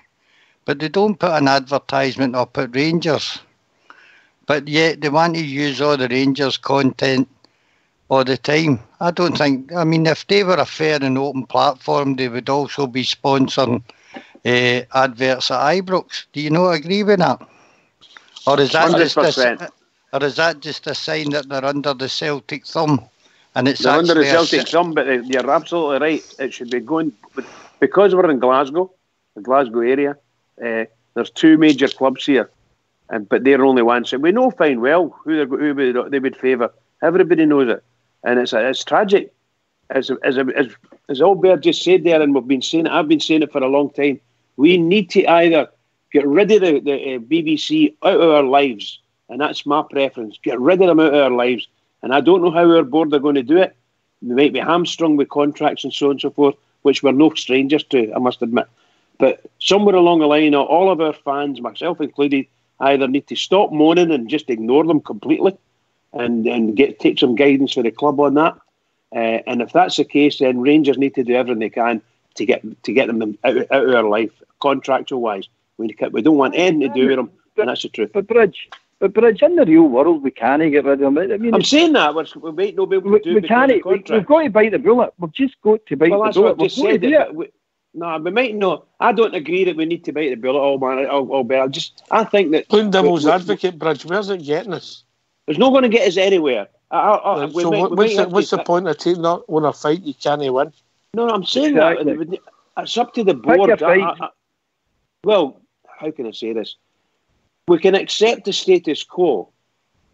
but they don't put an advertisement up at Rangers. But yet they want to use all the Rangers content all the time. I don't think, I mean, if they were a fair and open platform, they would also be sponsoring adverts at Ibrox. Do you not agree with that? Or is that 100%. Or is that just a sign that they're under the Celtic thumb? And it's They're under the actually Celtic thumb, but you're absolutely right. It should be going, because we're in Glasgow, the Glasgow area. There's two major clubs here, but they're only one. So we know fine well who they would favour. Everybody knows it, and it's tragic. As Albert just said there, and we've been saying it. I've been saying it for a long time. We need to either get rid of the BBC out of our lives. And that's my preference. Get rid of them out of our lives. And I don't know how our board are going to do it. They might be hamstrung with contracts and so on and so forth, which we're no strangers to, I must admit. But somewhere along the line, all of our fans, myself included, either need to stop moaning and just ignore them completely and take some guidance for the club on that. And if that's the case, then Rangers need to do everything they can to get them out of our life, contractual-wise. We don't want anything to do with them, and that's the truth. But Bridge, in the real world, we can't get rid of them. I mean, I'm saying that we might not be able to do it because of the contract. We've got to bite the bullet. We've just got to bite the bullet. That's what I just said. No, we might not. I don't agree that we need to bite the bullet. I think that playing devil's advocate, Bridge, where's it getting us? It's not going to get us anywhere. What's the point of taking that on a fight you can't win? No, I'm saying that it's up to the board. Well, how can I say this? We can accept the status quo.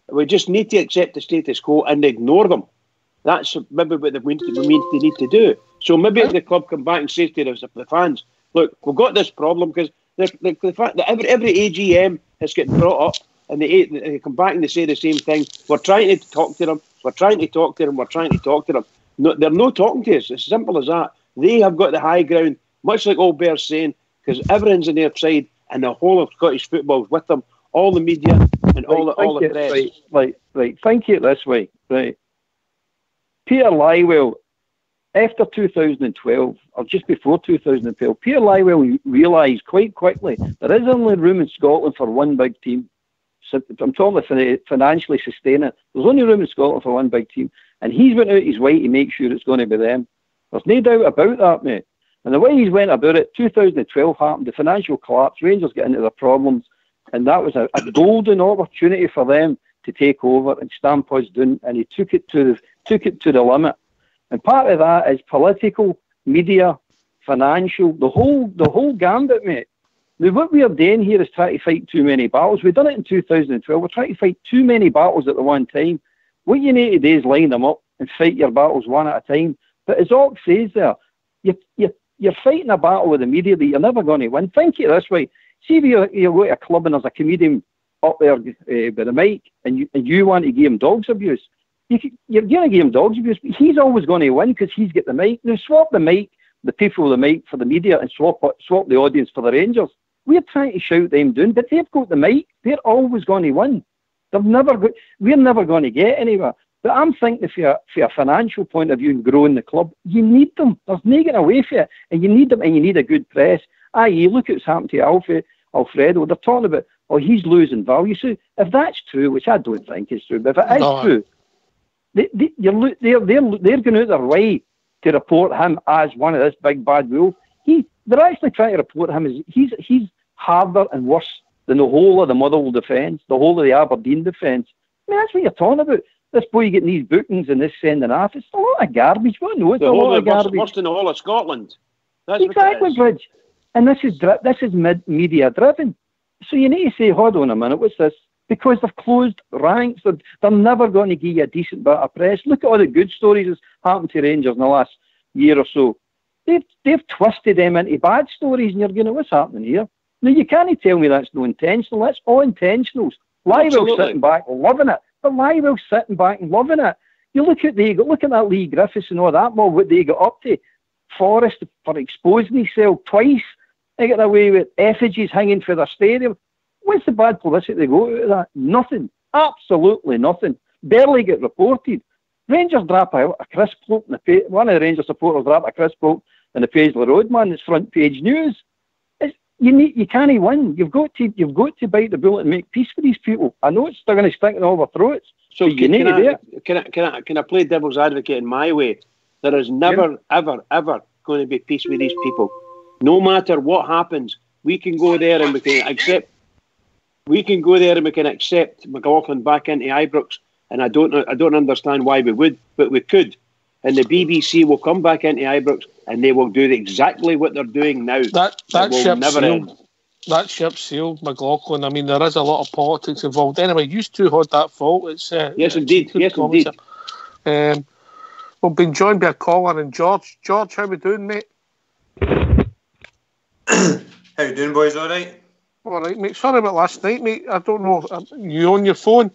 We just need to accept the status quo and ignore them. That's maybe what they need to do. So maybe if the club come back and say to the fans, look, we've got this problem because the fact that every AGM is getting brought up and they come back and they say the same thing. We're trying to talk to them. We're trying to talk to them. No, they're not talking to us. It's as simple as that. They have got the high ground, much like Albert's saying, because everyone's on their side and the whole of Scottish football is with them. All the media and all the press. Right. Think it this way. Right. Peter Lywell, after 2012, or just before 2012, Peter Lywell realised quite quickly there is only room in Scotland for one big team. So I'm talking about financially sustaining. There's only room in Scotland for one big team. And he's went out his way to make sure it's going to be them. There's no doubt about that, mate. And the way he's went about it, 2012 happened, the financial collapse, Rangers get into their problems, and that was a golden opportunity for them to take over and stamp us down, and he took it to the limit. And part of that is political, media, financial, the whole gambit, mate. Now, what we are doing here is trying to fight too many battles. We've done it in 2012. We're trying to fight too many battles at the one time. What you need to do is line them up and fight your battles one at a time. But as Ock says there, you're fighting a battle with the media that you're never going to win. Think it this way. See if you go to a club and there's a comedian up there with a mic and you want to give him dogs abuse. You're going to give him dogs abuse, but he's always going to win because he's got the mic. Now swap the mic, the people with the mic for the media, and swap the audience for the Rangers. We're trying to shout them down, but they've got the mic. They're always going to win. We're never going to get anywhere. But I'm thinking for a financial point of view and growing the club, you need them. There's no getting away from it. And you need them, and you need a good press. I.e., look at what's happened to Alfredo. They're talking about, he's losing value. So if that's true, which I don't think is true, but if it is true, they're going out their way to report him as one of this big bad wolf. They're actually trying to report him as he's harder and worse than the whole of the Motherwell defence, the whole of the Aberdeen defence. I mean, that's what you're talking about. This boy getting these bookings and this sending off. It's a lot of garbage. We know it's a lot of garbage. Worse than the whole of Scotland. That's exactly, Bridge. And this is media driven. So you need to say, hold on a minute, what's this? Because they've closed ranks. They're never going to give you a decent bit of press. Look at all the good stories that's happened to Rangers in the last year or so. They've twisted them into bad stories, and you're going, what's happening here? Now, you can't tell me that's no intentional. That's all intentionals. Lywell's sitting back loving it. But Lywell's sitting back and loving it. You look at that Lee Griffiths and all that, what they got up to. Forrest for exposing himself twice. They get away with effigies hanging for their stadium. What's the bad publicity they go out of that? Nothing. Absolutely nothing. Barely get reported. Rangers drop a crisp quote in the page. One of the Rangers supporters drop a crisp quote in the Paisley Road, man. It's front page news. You can't win. You've got to bite the bullet and make peace with these people. I know it's still going to stink in all our throats. So you need to do it. Can I play devil's advocate in my way? There is never, ever, ever going to be peace with these people. No matter what happens, we can go there and we can accept. We can go there and we can accept McLaughlin back into Ibrox, and I don't understand why we would, but we could. And the BBC will come back into Ibrox and they will do exactly what they're doing now. That ship's sealed. That ship's sealed, McLaughlin. I mean, there is a lot of politics involved. Anyway, you two had that fault. It's yes, indeed. Yes, indeed. We've been joined by a caller and George. George, how we doing, mate? How you doing, boys? All right? All right, mate. Sorry about last night, mate. I don't know. You on your phone?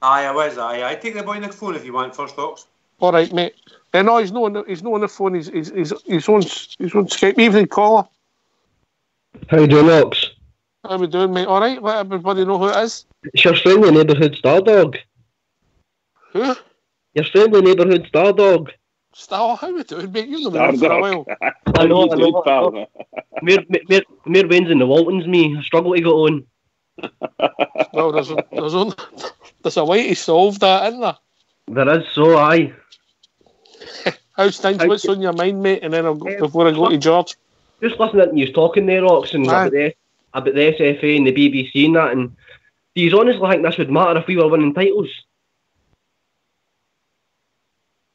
Aye, I was. I take the boy on the phone if you want first talks. All right, mate. No, he's not on the phone. He's on Skype. Evening, caller. How you doing, Ox? How we doing, mate? All right. Let everybody know who it is. It's your friendly neighbourhood Stardog. Who? Your friendly neighbourhood Stardog. Star, how we doing, mate? You've been on for a while. I know. Mere Wayne's in the Waltons, me. I struggle to get on. Well, there's a way to solve that, isn't there? There is, so aye. How's things? What's on your mind, mate? And then before I go to George. Just listening to you talking there, Ox, and about the SFA and the BBC and that, and do you honestly think this would matter if we were winning titles?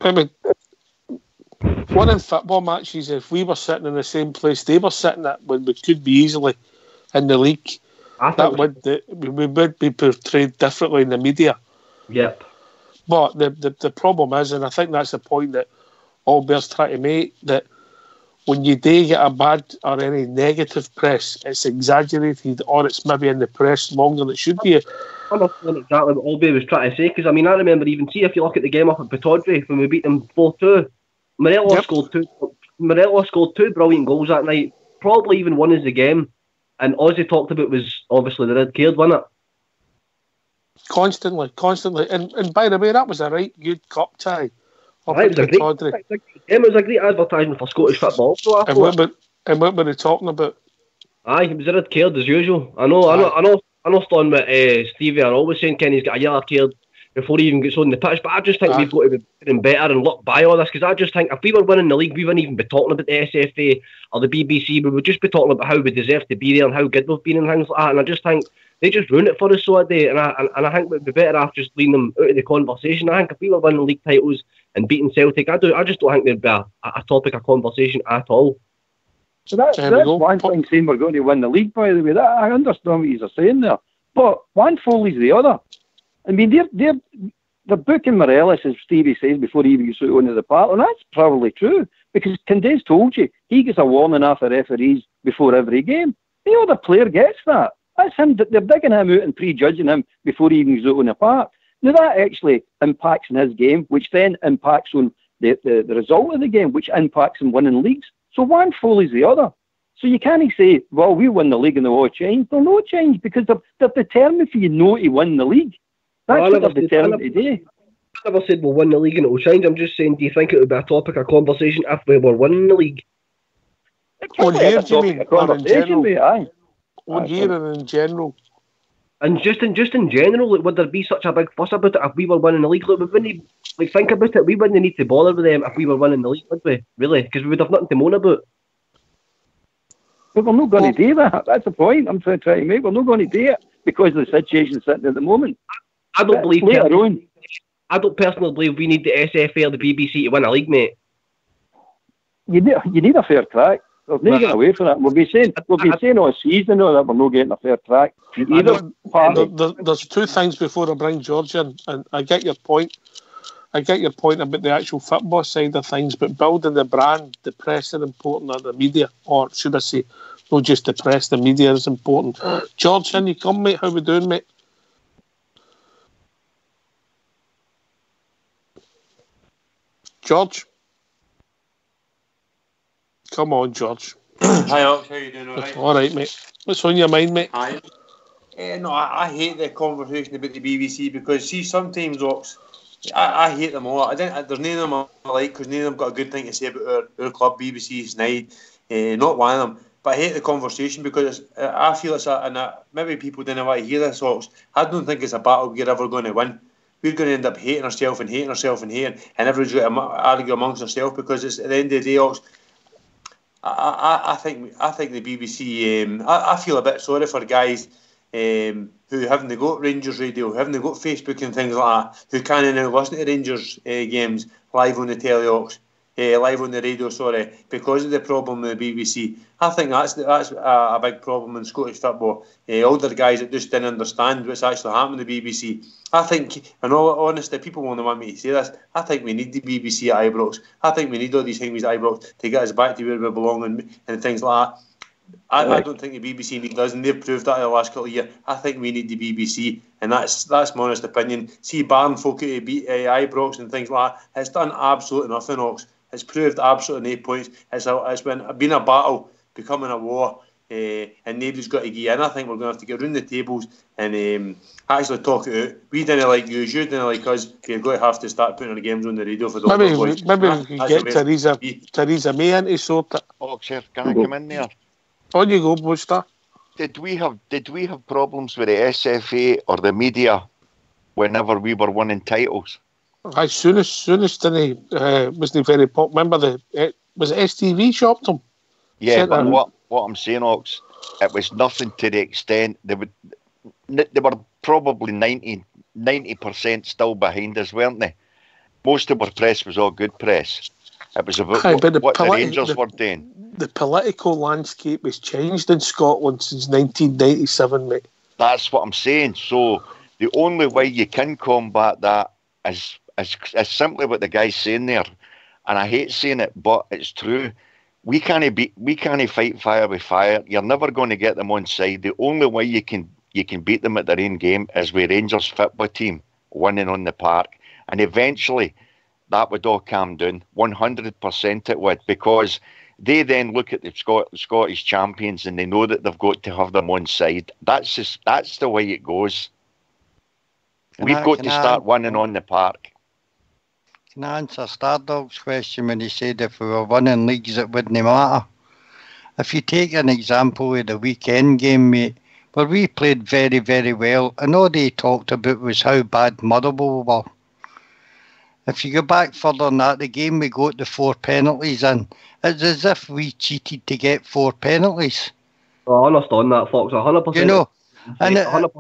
I mean, winning football matches, if we were sitting in the same place they were sitting at, when we could be easily in the league, we would be portrayed differently in the media. Yep. But the problem is, and I think that's the point that Albert's trying to make, that when you do get a bad or any negative press, it's exaggerated or it's maybe in the press longer than it should be. I understand exactly what Albert was trying to say, because I mean, I remember even if you look at the game up at Pittodrie when we beat them 4-2, Morelos scored two brilliant goals that night, probably even won us the game, and all they talked about was obviously the red card, wasn't it? Constantly. And by the way, that was a right good cup tie. It was a great advertisement for Scottish football. So and what were they talking about? Aye, it was a red card as usual. I know Stan with Stevie are always saying Kenny's got a yellow card before he even gets on the pitch, but I just think we've got to be getting better and look by all this, because I just think if we were winning the league, we wouldn't even be talking about the SFA or the BBC. We would just be talking about how we deserve to be there and how good we've been and things like that. And I just think they just ruined it for us so a day, and I think we'd be better off just leaving them out of the conversation. I think if we were winning league titles and beating Celtic, I just don't think there'd be a topic of conversation at all. So that's one thing saying we're going to win the league, by the way. I understand what you're saying there, but one Foley's the other. I mean, they're booking Morelos, as Stevie says, before he even gets out onto the park, and that's probably true, because Condé's told you he gets a warning off the referees before every game. The other player gets that. That's him. They're digging him out and prejudging him before he even goes out on the park. Now that actually impacts on his game, which then impacts on the result of the game, which impacts on winning leagues. So one Foley's the other. So you can't say, well, we win the league and they'll all change. They'll not change, because they're determined for you to win the league. That's what they're determined to do. I never said we'll win the league and it'll change. I'm just saying, do you think it would be a topic of conversation if we were winning the league? On here, do you mean? Or in general? Aye. On here and in general? And just in general, like, would there be such a big fuss about it if we were winning the league? Like, we wouldn't, think about it, we wouldn't need to bother with them if we were winning the league, would we? Really? Because we would have nothing to moan about. But we're not going to do that. That's the point I'm trying to make. We're not going to do it because of the situation sitting at the moment. I don't personally believe we need the SFA or the BBC to win a league, mate. You need a fair crack. There's no getting away from that. We've been saying all season that we're not getting a fair crack. There's two things before I bring George in, and I get your point. I get your point about the actual football side of things, but building the brand, the press are important, or the media, or should I say, not just the press, the media is important. George, can you come, mate? How we doing, mate? George? Come on, George. Hi, Ox. How you doing? All right, mate. What's on your mind, mate? No, I hate the conversation about the BBC, because see, sometimes, Ox, I hate them all. There's none of them I like because none of them got a good thing to say about our club, BBC, Snide. Not one of them. But I hate the conversation because I feel maybe people don't want to hear this. I don't think it's a battle we're ever going to win. We're going to end up hating ourselves and everybody's going to argue amongst ourselves because it's at the end of the day, I think the BBC. I feel a bit sorry for guys who haven't got Rangers radio, who haven't got Facebook and things like that, who can't now listen to Rangers games live on the telly, live on the radio. Sorry, because of the problem with the BBC. I think that's a big problem in Scottish football. Older guys that just didn't understand what's actually happening to the BBC. I think, in all honesty, people won't want me to say this. I think we need the BBC at Ibrox. I think we need all these things at Ibrox to get us back to where we belong and things like that. I don't think the BBC need us, and they've proved that in the last couple of years. I think we need the BBC, and that's my honest opinion. See, barring folk at Ibrox and things like that, it's done absolutely nothing, Ox. It's proved absolutely no points. It's been a battle, becoming a war, and nobody's got to get in. I think we're going to have to get round the tables and actually talk it out. We didn't like you didn't like us. You're going to have to start putting our games on the radio for the boys. Maybe we can get Theresa May in to sort it. Oh, sir, can I come in there? On you go, Buster. Did we have problems with the SFA or the media whenever we were winning titles? As soon as wasn't very pop. Remember was it STV shopped him? Yeah, but what I'm saying, Ox, it was nothing to the extent they were probably 90% still behind us, weren't they? Most of our press was all good press. It was about what the Rangers were doing. The political landscape has changed in Scotland since 1997, mate. That's what I'm saying. So the only way you can combat that is simply what the guy's saying there. And I hate saying it, but it's true. We can't fight fire with fire. You're never going to get them on side. The only way you can beat them at their own game is with Rangers football team winning on the park. And eventually that would all calm down. 100% it would, because they then look at the Scottish champions and they know that they've got to have them on side. That's the way it goes. We've got to start winning on the park. Can I answer Stardog's question when he said if we were winning leagues it wouldn't matter? If you take an example of the weekend game, mate, where we played very, very well, and all they talked about was how bad Motherwell were. If you go back further than that, the game we got the 4 penalties in, it's as if we cheated to get 4 penalties. I understand that, Fox, 100%. You know, and 100%.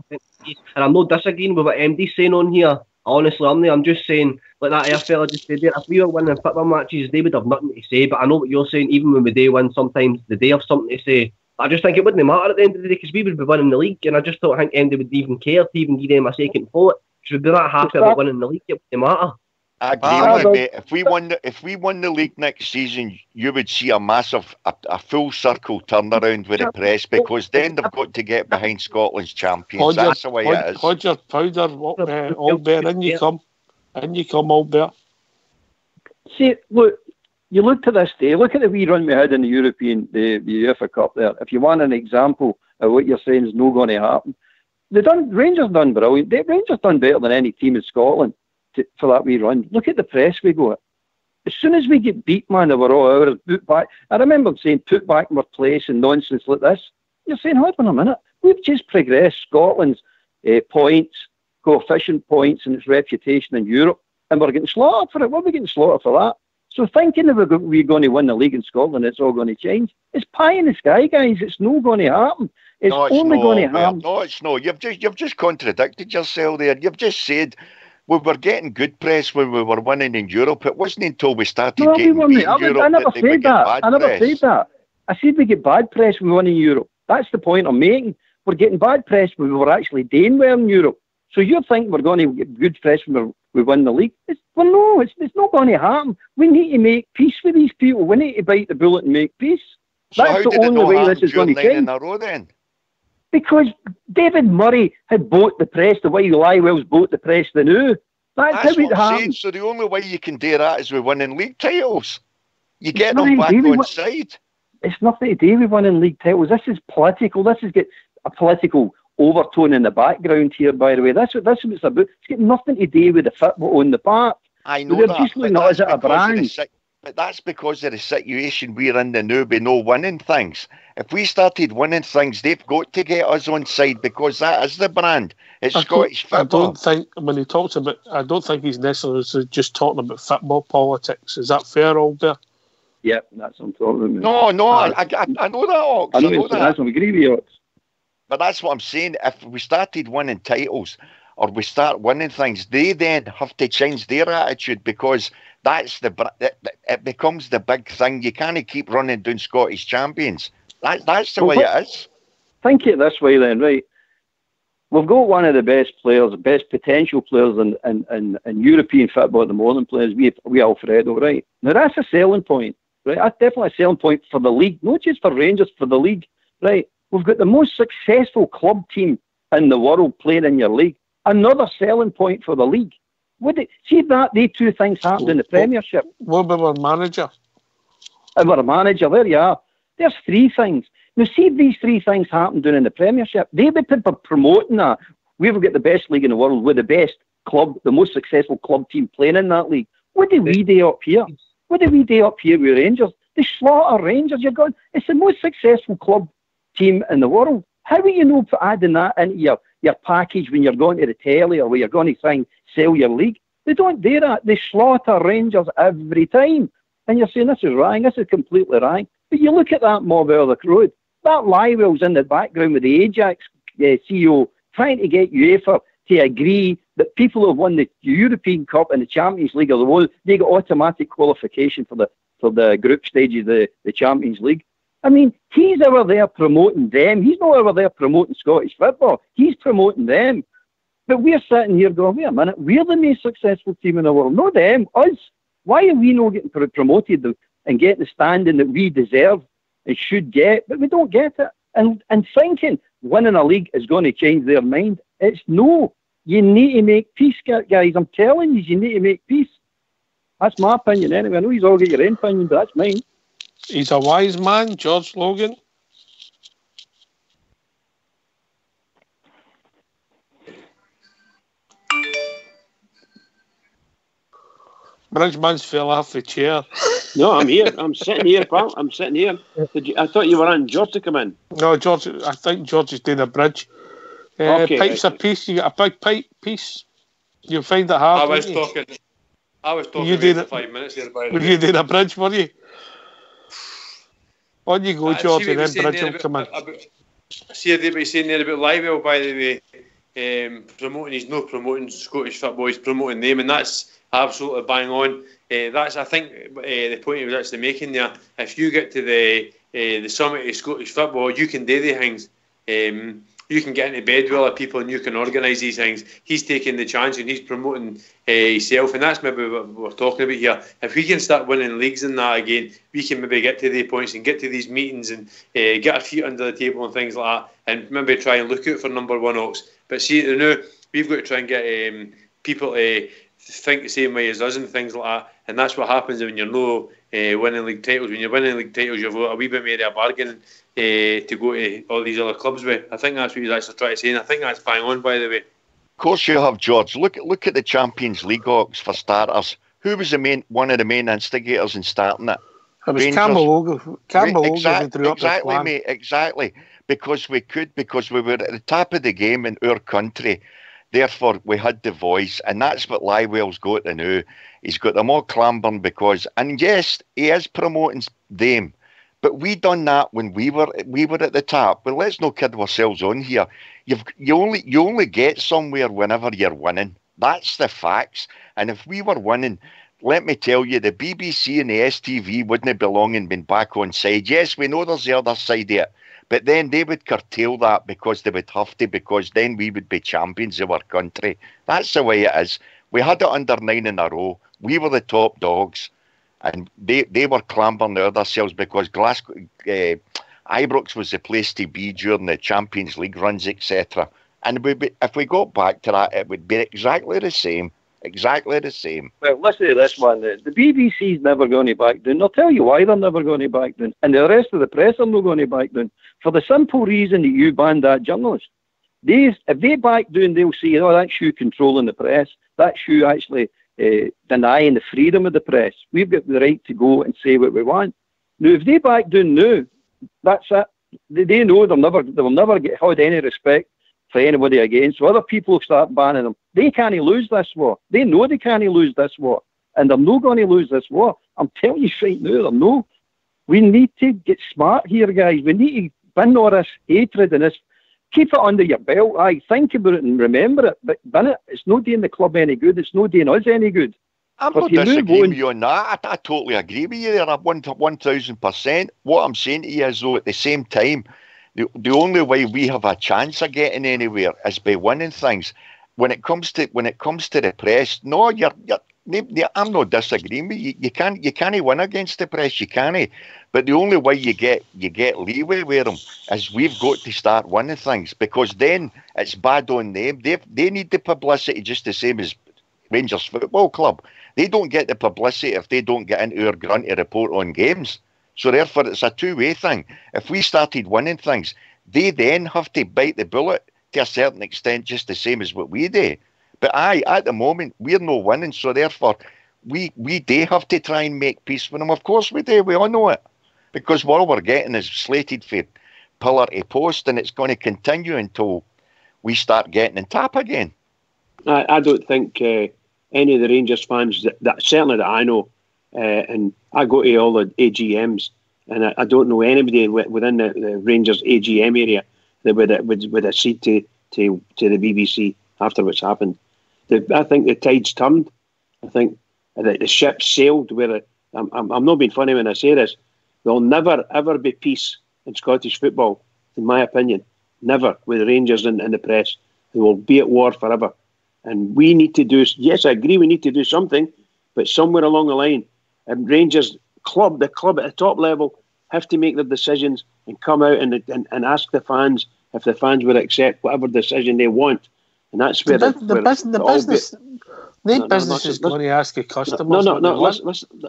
And I'm not disagreeing with what MD's saying on here. Honestly, I'm just saying, like that air fella just said there, if we were winning football matches, they would have nothing to say. But I know what you're saying, even when we do win, sometimes they have something to say. I just think it wouldn't matter at the end of the day, because we would be winning the league, and I just don't think MD would even care to even give them a second thought. Because we'd be that happy about winning the league, it wouldn't matter. I agree with you, mate. If we won the league next season, you would see a massive, a full circle turnaround with the press, because then they've got to get behind Scotland's champions. That's the way it is. Hold your powder, Albert, in you come, Albert. See, look, you look to this day. Look at the wee run we had in the the UEFA Cup there. If you want an example of what you're saying is not going to happen, Rangers done brilliant. Rangers done better than any team in Scotland. For that wee run. Look at the press we got. As soon as we get beat, man, they were all ours, put back. I remember saying put back in our place and nonsense like this. You're saying, hold on a minute. We've just progressed Scotland's points, coefficient points and its reputation in Europe, and we're getting slaughtered for it. What are we getting slaughtered for that? So thinking that we're going to win the league in Scotland, it's all going to change. It's pie in the sky, guys. It's not going to happen. It's only going to happen. No, it's not. You've just contradicted yourself there. You've just said we were getting good press when we were winning in Europe. It wasn't until we started getting beat in Europe I never said that. I said we get bad press when we won in Europe. That's the point I'm making. We're getting bad press when we were actually doing well in Europe. So you think we're going to get good press when we win the league? It's not going to happen. We need to make peace with these people. We need to bite the bullet and make peace. So that's the only way this is going to change. In a row, then? Because David Murray had bought the press the way Lywell's bought the press the new. That's how it happened. So the only way you can do that is with winning league titles. You get them back on side. It's nothing to do with winning league titles. This is political. This is get a political overtone in the background here, by the way. That's what it's about. It's got nothing to do with the football on the park. I know They're that, just looking at it as a brand. But that's because of the situation we're in the now, with no winning things. If we started winning things, they've got to get us on side because that is the brand. It's Scottish football. I don't think, when he talks about, I don't think he's necessarily just talking about football politics. Is that fair, Albert? Yep, that's what I'm talking about. No, I know that, Ox. I know that. I agree with you, Ox. But that's what I'm saying. If we started winning titles or we start winning things, they then have to change their attitude because that's it becomes the big thing. You can't keep running down Scottish champions. That's the way it is. Think it this way then, right? We've got one of the best players, the best potential players in European football at the moment, players. We Alfredo, right? Now that's a selling point, right? That's definitely a selling point for the league, not just for Rangers, for the league, right? We've got the most successful club team in the world playing in your league. Another selling point for the league. See that they two things happened in the Premiership. What about our manager? Our manager, there you are. There's three things. Now, see if these three things happened down in the Premiership. They've been promoting that. We've got the best league in the world with the best club, the most successful club team playing in that league. What do we do up here? What do we do up here with Rangers? They slaughter Rangers. You're going, it's the most successful club team in the world. How are you not adding that into your package when you're going to the telly or when you're going to try and sell your league? They don't do that. They slaughter Rangers every time. And you're saying this is wrong. This is completely wrong. But you look at that mob out of the road. That Lywell's in the background with the Ajax CEO trying to get UEFA to agree that people who have won the European Cup and the Champions League are the ones, they got automatic qualification for the group stage of the Champions League. I mean, he's over there promoting them. He's not over there promoting Scottish football. He's promoting them. But we're sitting here going, wait a minute, we're the most successful team in the world, not them, us. Why are we not getting promoted and getting the standing that we deserve and should get? But we don't get it. And thinking winning a league is going to change their mind. It's no. You need to make peace, guys. I'm telling you need to make peace. That's my opinion anyway. I know you've all got your own opinion, but that's mine. He's a wise man, George Logan. Bridgeman's fell off the chair. No, I'm here. I'm sitting here, pal. I'm sitting here. I thought you were on George to come in. No, George. I think George is doing a bridge. Okay, pipes a piece. You got a big pipe piece. You'll find it hard. I was talking for 5 minutes here. By the way, you doing a bridge, were you? On you go, George, and then Bridge will come in. See what you're saying there about Lywell, by the way, promoting. He's not promoting Scottish football. He's promoting them, and that's absolutely bang on. That's, I think, the point he was actually making there. If you get to the summit of Scottish football, you can do the things. You can get into bed with other people and you can organise these things. He's taking the chance and he's promoting himself, and that's maybe what we're talking about here. If we can start winning leagues in that again, we can maybe get to the points and get to these meetings and get our feet under the table and things like that, and maybe try and look out for number one Ox. But see, now we've got to try and get people to think the same way as us and things like that, and that's what happens when you're no winning league titles. When you're winning league titles, you've got a wee bit more of a bargain to go to all these other clubs with. I think that's what he's actually trying to say, and I think that's bang on, by the way. Of course you have, George. Look at the Champions League, Ox, for starters. Who was one of the main instigators in starting it? It was Campbell Hogan. Exactly, mate, exactly. Because we were at the top of the game in our country. Therefore, we had the voice, and that's what Lywell's got to know. He's got them all clambering and yes, he is promoting them, but we done that when we were at the top. But let's not kid ourselves on here. You only get somewhere whenever you're winning. That's the facts. And if we were winning, let me tell you, the BBC and the STV wouldn't have belonged and been back on side. Yes, we know there's the other side of it. But then they would curtail that because they would have to, because then we would be champions of our country. That's the way it is. We had it under 9 in a row. We were the top dogs. And they were clambering out themselves because Glasgow, Ibrox was the place to be during the Champions League runs, etc. And if we got back to that, it would be exactly the same. Exactly the same. Well, listen to this one. The BBC's never going to back down. I'll tell you why they're never going to back down. And the rest of the press are not going to back down. For the simple reason that you banned that journalist. If they back down, they'll say, oh, that's you controlling the press. That's you actually denying the freedom of the press. We've got the right to go and say what we want. Now, if they back down now, that's it. They know they'll never get hold any respect for anybody again. So other people start banning them. They can't lose this war. They know they can't lose this war. And they're not going to lose this war. I'm telling you right now, they're no. We need to get smart here, guys. We need to bin all this hatred and this. Keep it under your belt. Think about it and remember it. But bin it. It's not doing the club any good. It's not doing us any good. I'm not disagreeing with you on that. I totally agree with you there. 1,000%. What I'm saying to you is, though, at the same time, the only way we have a chance of getting anywhere is by winning things. When it comes to the press, no, I'm not disagreeing with you. You can't win against the press. You can't. But the only way you get leeway with them is we've got to start winning things, because then it's bad on them. They need the publicity just the same as Rangers Football Club. They don't get the publicity if they don't get into our grunt to report on games. So therefore, it's a two-way thing. If we started winning things, they then have to bite the bullet to a certain extent, just the same as what we do. But at the moment, we're not winning, so therefore, we do have to try and make peace with them. Of course we do, we all know it. Because all we're getting is slated for pillar to post, and it's going to continue until we start getting in tap again. I don't think any of the Rangers fans, that certainly that I know, and I go to all the AGMs, and I don't know anybody within the Rangers AGM area that would accede to the BBC after what's happened. I think the tide's turned. I think the ship sailed. I'm not being funny when I say this. There'll never ever be peace in Scottish football, in my opinion. Never, with the Rangers and the press. They will be at war forever. And we need to do, yes, I agree, we need to do something, but somewhere along the line, Rangers the club at the top level, have to make their decisions and come out and ask the fans if the fans would accept whatever decision they want. And that's where the business. No business is going to ask a customer. No.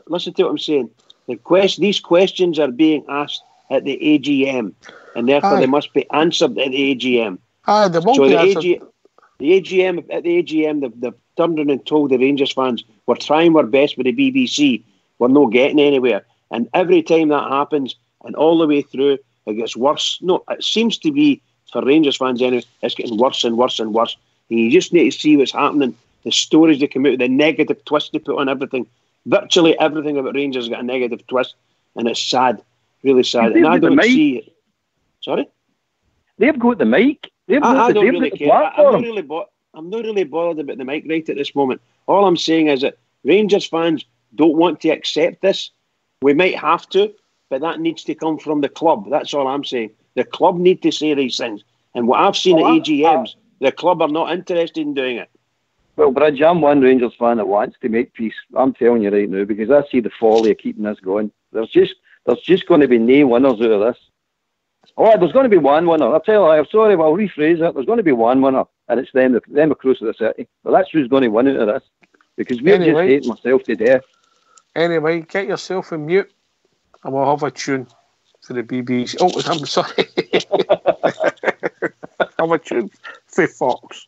Listen to what I'm saying. These questions are being asked at the AGM, and therefore they must be answered at the AGM. They won't be answered. The AGM, they've turned around and told the Rangers fans, we're trying our best with the BBC, we're not getting anywhere. And every time that happens, and all the way through, it gets worse. No, it seems to be, for Rangers fans anyway, it's getting worse and worse and worse. And you just need to see what's happening, the stories that come out, the negative twist they put on everything. Virtually everything about Rangers got a negative twist, and it's sad, really sad. And I don't see it. Sorry? They've got the mic. I don't really care. I'm not really bothered about the mic right at this moment. All I'm saying is that Rangers fans don't want to accept this. We might have to, but that needs to come from the club. That's all I'm saying. The club need to say these things. And what I've seen at AGMs, the club are not interested in doing it. Well, Bridge, I'm one Rangers fan that wants to make peace. I'm telling you right now, because I see the folly of keeping this going. There's just going to be no winners out of this. Oh, there's going to be one winner. I'll tell you, I'm sorry, but I'll rephrase it. There's going to be one winner, and it's them across the city. But that's who's going to win out of this. Because we're just hating myself to death. Anyway, get yourself on mute, and we'll have a tune for the BBC. Oh, I'm sorry. Have a tune for Fox.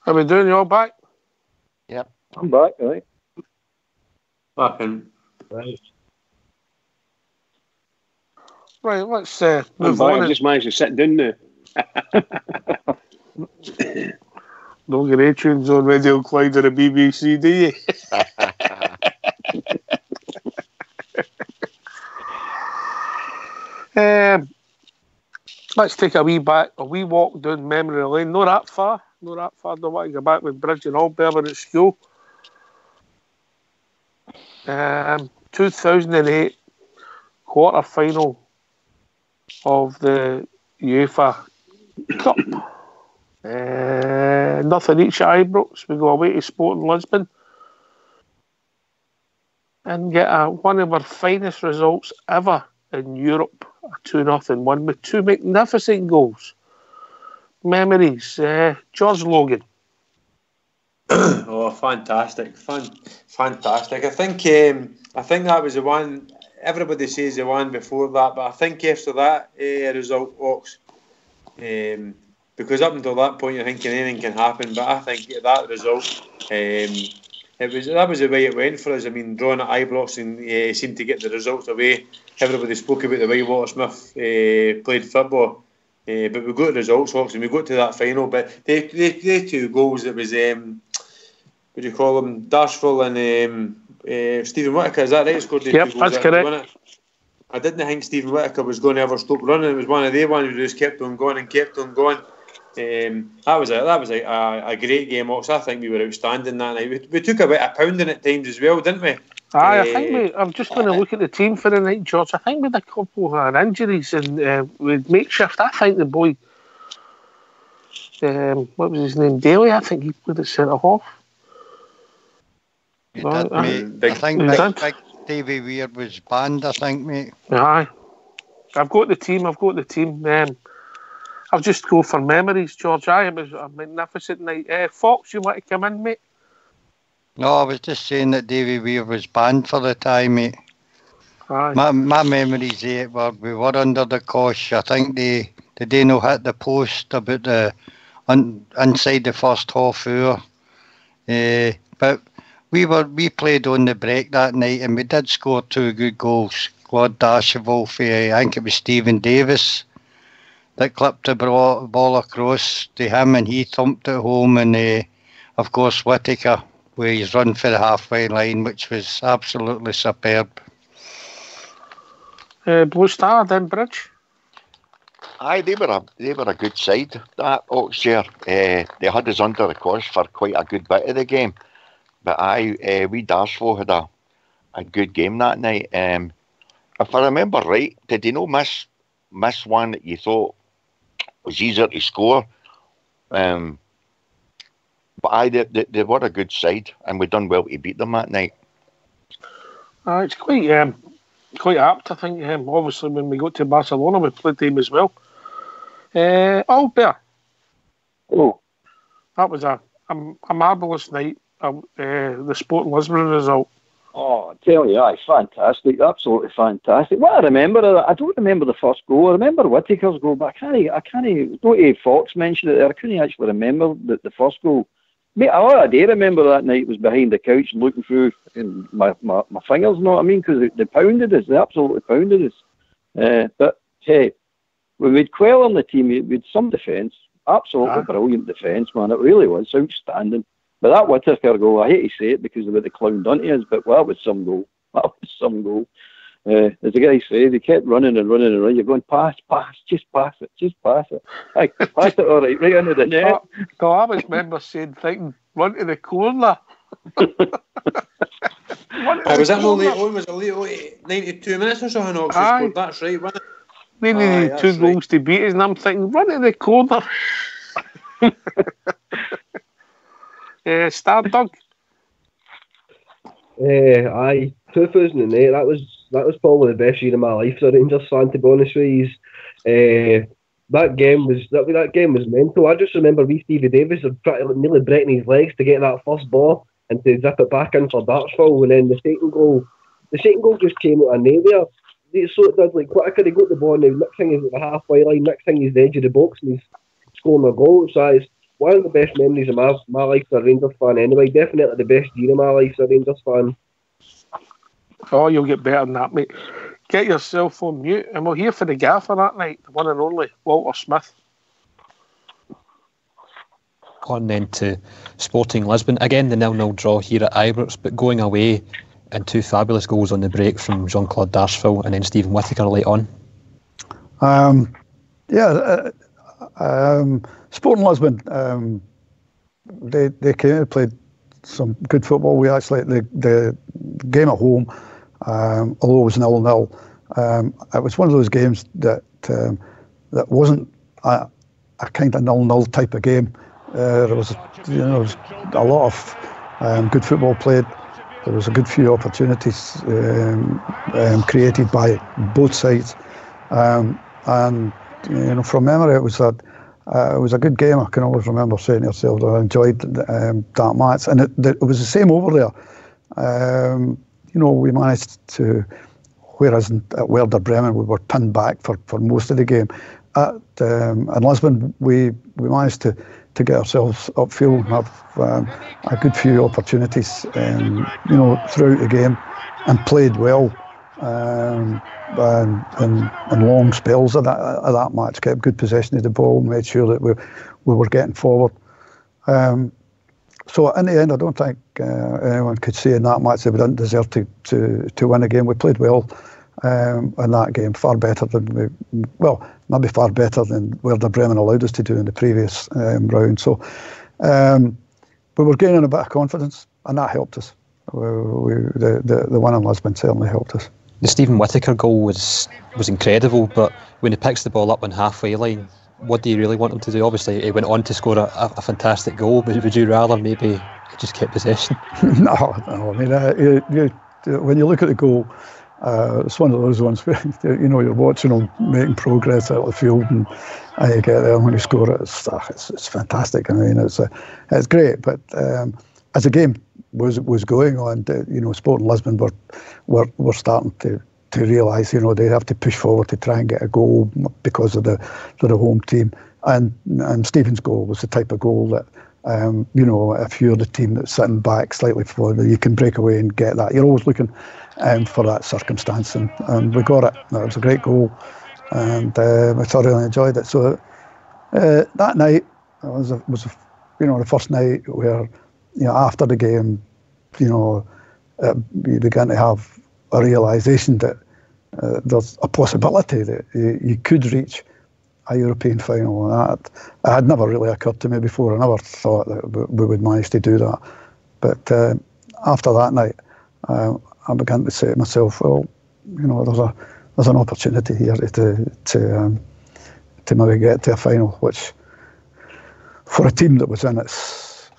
How we doing? You all back? Yep. I'm back, right? Back in. Right. Right, let's I'm move back. on. I've just managed to sit down now. Don't get iTunes on Radio Clyde or the BBC, do you? Let's take a wee walk down memory lane. Not that far. Don't want to go back with Bridge and Allberber at school. 2008 quarter final of the UEFA Cup. Nothing each at Ibrox. We go away to Sporting Lisbon and get one of our finest results ever in Europe. A 2-0 win with two magnificent goals. Memories. George Logan. Oh, fantastic! Fantastic. I think that was the one. Everybody says the one before that, but I think after that result, Ox, because up until that point you're thinking anything can happen, but I think that result, that was the way it went for us. I mean, drawing at Ibrox and seemed to get the results away. Everybody spoke about the way Watersmith played football, but we got the results, Ox, and we got to that final. But they two goals, that was what do you call them, Dashville and Stephen Whittaker, is that right? Scored the two goals. That's correct. I didn't think Stephen Whittaker was going to ever stop running. It was one of the ones who just kept on going and kept on going. That was a great game, Ox. I think we were outstanding that night. We took about a pounding at times as well, didn't we? Aye, I think I'm just going to look at the team for the night, George. I think we had a couple of injuries and with makeshift. I think the boy, what was his name, Daly, I think he played at centre half. He did, mate. I think Big Davy Weir was banned, I think, mate. Aye. I've got the team. I'll just go for memories, George. Aye, it was a magnificent night. Fox, you want to come in, mate? No, I was just saying that Davy Weir was banned for the time, mate. Aye. My memories we were under the cosh. I think they no hit the post about the inside the first half hour. But we played on the break that night and we did score two good goals. Claude Dasheville for, I think it was Stephen Davis, that clipped the ball across to him and he thumped it home, and of course Whittaker with his run for the halfway line, which was absolutely superb. Blue Star, then Bridge. Aye, they were a good side, that Oxshire. They had us under the cosh for quite a good bit of the game. But we Dashville had a good game that night. If I remember right, did you not miss one that you thought was easier to score? But they were a good side, and we done well to beat them that night. It's quite apt, I think. Obviously, when we got to Barcelona, we played them as well. Albert. Oh, that was a marvellous night. The Sporting Lisbon result. Oh, I tell you, aye, fantastic, absolutely fantastic. What I remember, I don't remember the first goal. I remember Whittaker's goal, but I can't. Don't Fox mention it there. I couldn't actually remember the first goal. Mate, all I do remember that night was behind the couch and looking through my fingers. Know what I mean? Because they pounded us. They absolutely pounded us. But hey, when we'd Quell on the team, we'd some defence. Absolutely brilliant defence, man. It really was outstanding. But that Whittaker goal, I hate to say it because of what the clown done to us, but that was some goal. That was some goal. As the guy says, he kept running and running and running. You're going, pass, just pass it. I passed it all right into the net. I always remember thinking, run to the corner. Was that no late on? Was it late 92 minutes or something? Oxford? That's right, wasn't it? We needed two goals to beat us, and I'm thinking, run to the corner. Star Doug. Aye, 2008. That was probably the best year of my life. So Rangers fan, to be honest with you. That game was mental. I just remember Stevie Davis trying to nearly breaking his legs to get that first ball and to zip it back in for Dartsville, and then the second goal just came out of nowhere. So it did, like, Whittaker, he got the ball, and the next thing he's at the halfway line, next thing he's the edge of the box and he's scoring a goal. So one of the best memories of my life as a Rangers fan anyway. Definitely the best year of my life as a Rangers fan. Oh, you'll get better than that, mate. Get yourself on mute, and we'll hear for the gaffer that night, the one and only Walter Smith. On then to Sporting Lisbon. Again, the 0-0 draw here at Ibrox, but going away and 2 fabulous goals on the break from Jean-Claude Darcheville and then Stephen Whittaker late on. Sporting Lisbon, they came and played some good football. We actually, the game at home, although it was 0-0, it was one of those games that wasn't a kind of 0-0 type of game. There was a lot of good football played. There was a good few opportunities created by both sides, and from memory, it was a good game. I can always remember saying to yourself that I enjoyed that match, and it was the same over there. We managed to, whereas at Werder Bremen we were pinned back for most of the game. In Lisbon, we managed to get ourselves upfield and have a good few opportunities, throughout the game, and played well. And long spells of that match, kept good possession of the ball, made sure that we were getting forward. So in the end, I don't think anyone could say in that match that we didn't deserve to win a game. We played well in that game, far better than maybe far better than Werder Bremen allowed us to do in the previous round. So we were gaining a bit of confidence, and that helped us. The one in Lisbon certainly helped us. The Stephen Whittaker goal was incredible, but when he picks the ball up on halfway line, what do you really want him to do? Obviously, he went on to score a fantastic goal, but would you rather maybe he just kept possession? No. I mean, when you look at the goal, it's one of those ones where you're watching him making progress out of the field, and you get there when you score it. It's fantastic. I mean, it's great, but as the game was going on, Sporting Lisbon were starting to realise, they have to push forward to try and get a goal because of the home team. And Stephen's goal was the type of goal that, if you're the team that's sitting back slightly forward, you can break away and get that. You're always looking for that circumstance, and we got it. It was a great goal, and I thoroughly enjoyed it. So that night was the first night where, after the game, you began to have a realisation that there's a possibility that you could reach a European final. And that had never really occurred to me before. I never thought that we would manage to do that. But after that night, I began to say to myself, well, there's an opportunity here to maybe get to a final, which for a team that was in its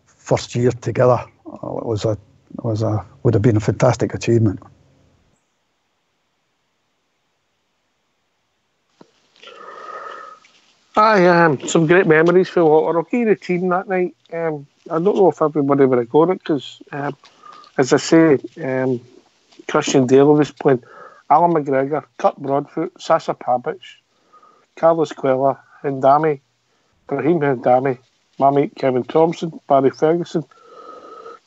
first year together would have been a fantastic achievement. Some great memories for Walter. I'll give you the team that night. I don't know if everybody would have got it because, as I say, Christian Daly was playing, Alan McGregor, Kurt Broadfoot, Sasa Pabic, Carlos Quella, Hendami, Brahim Hendami, my mate Kevin Thompson, Barry Ferguson,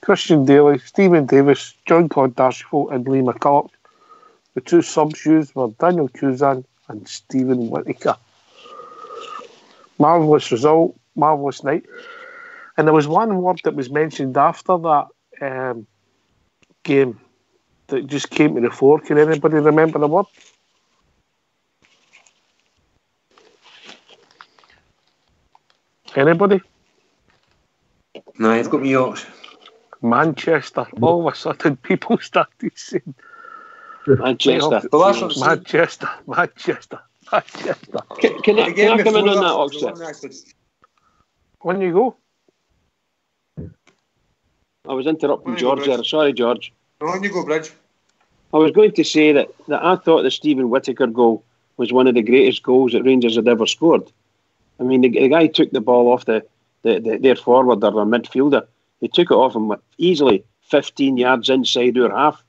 Christian Daly, Stephen Davis, Jean-Claude Darcheville and Lee McCulloch. The two subs used were Daniel Kuzan and Stephen Whittaker. Marvellous result, marvellous night. And there was one word that was mentioned after that game that just came to the fore. Can anybody remember the word? Anybody? No, you've got me Yorks. Manchester. All of a sudden, people started saying Manchester. Manchester. Can I come in on that, Oxford? When you go? I was interrupting George there. Sorry, George. On you go, Bridge. I was going to say that I thought the Stephen Whittaker goal was one of the greatest goals that Rangers had ever scored. I mean, the guy took the ball off their forward or their midfielder. He took it off him easily 15 yards inside our half,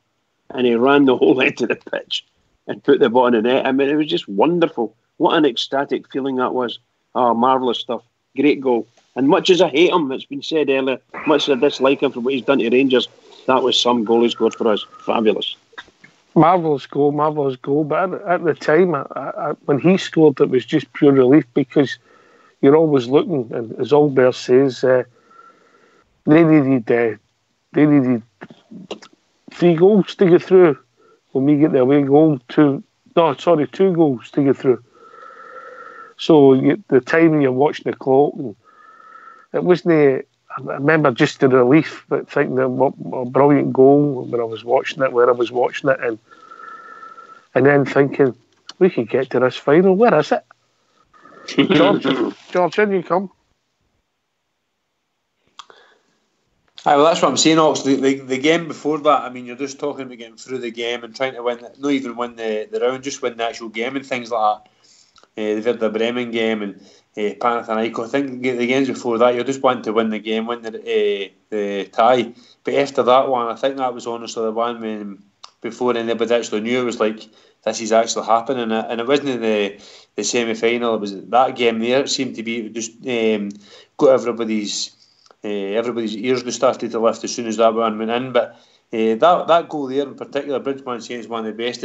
and he ran the whole length of the pitch and put the ball in the net. I mean, it was just wonderful. What an ecstatic feeling that was. Oh, marvellous stuff. Great goal. And much as I hate him, it's been said earlier, much as I dislike him for what he's done to Rangers, that was some goal he scored for us. Fabulous. Marvellous goal. But at the time, when he scored, it was just pure relief because you're always looking, and as Albert says, they needed 3 goals to get through. When we get the away goal, 2 goals to get through. So the time you're watching the clock, and it wasn't. I remember just the relief, but thinking that what a brilliant goal when I was watching it, where I was watching it, and then thinking we could get to this final. Where is it? George, in you come. Aye, well, that's what I'm saying, Ox. The game before that, I mean, you're just talking about getting through the game and trying to win, not even win the round, just win the actual game and things like that. The Werder Bremen game and Panathinaikos. I think the games before that, you're just wanting to win the game, win the tie. But after that one, I think that was honestly the one when before anybody actually knew, it was like, this is actually happening. And it wasn't the semi-final, it was that game there. It seemed to be just got everybody's ears just started to lift as soon as that one went in. But that goal there in particular, Bridgman saying is one of the best.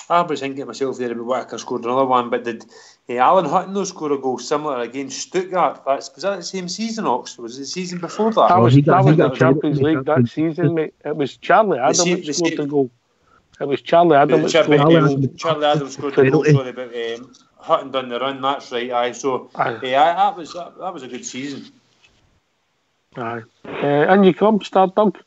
I was thinking myself there about Whittaker scored another one, but did Alan Hutton though score a goal similar against Stuttgart? Was that the same season, Ox? Was it the season before that? That was the Champions League that season, mate. It was Charlie Adam that scored the goal. It was Charlie Adam that scored the goal. Charlie Adam scored the goal, sorry, but Hutton done the run, that's right, aye. So, that was a good season. Aye. And you come, Star Doug.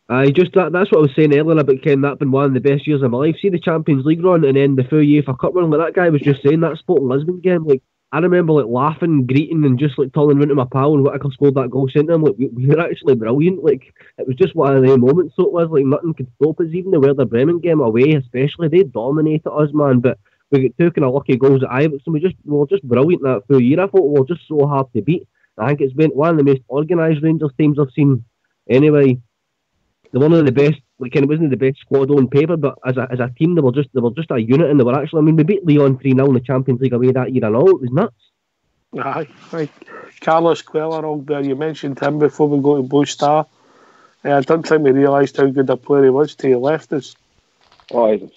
That's what I was saying earlier about Ken. That been one of the best years of my life. See the Champions League run and then the full UEFA Cup run. Like that guy was just saying, that Sporting Lisbon game. Like I remember like laughing, greeting, and just like turning around to my pal and Whittaker scored that goal. Saying to him, like we were actually brilliant. Like it was just one of the moments. So it was like nothing could stop us. Even the Werder Bremen game away, especially, they dominated us, man. But we got 2 kind of lucky goals at Ajax, and we were just brilliant that full year. I thought we were just so hard to beat. I think it's been one of the most organised Rangers teams I've seen. Anyway. They're one of the best. Like, it wasn't the best squad on paper, but as a team, they were just a unit, and they were actually. I mean, we beat Lyon 3-0 in the Champions League away that year and all. It was nuts. Aye. Carlos Cuéllar, you mentioned him before we go to Blue Star. I don't think we realised how good a player he was till he left us. Oh, he's a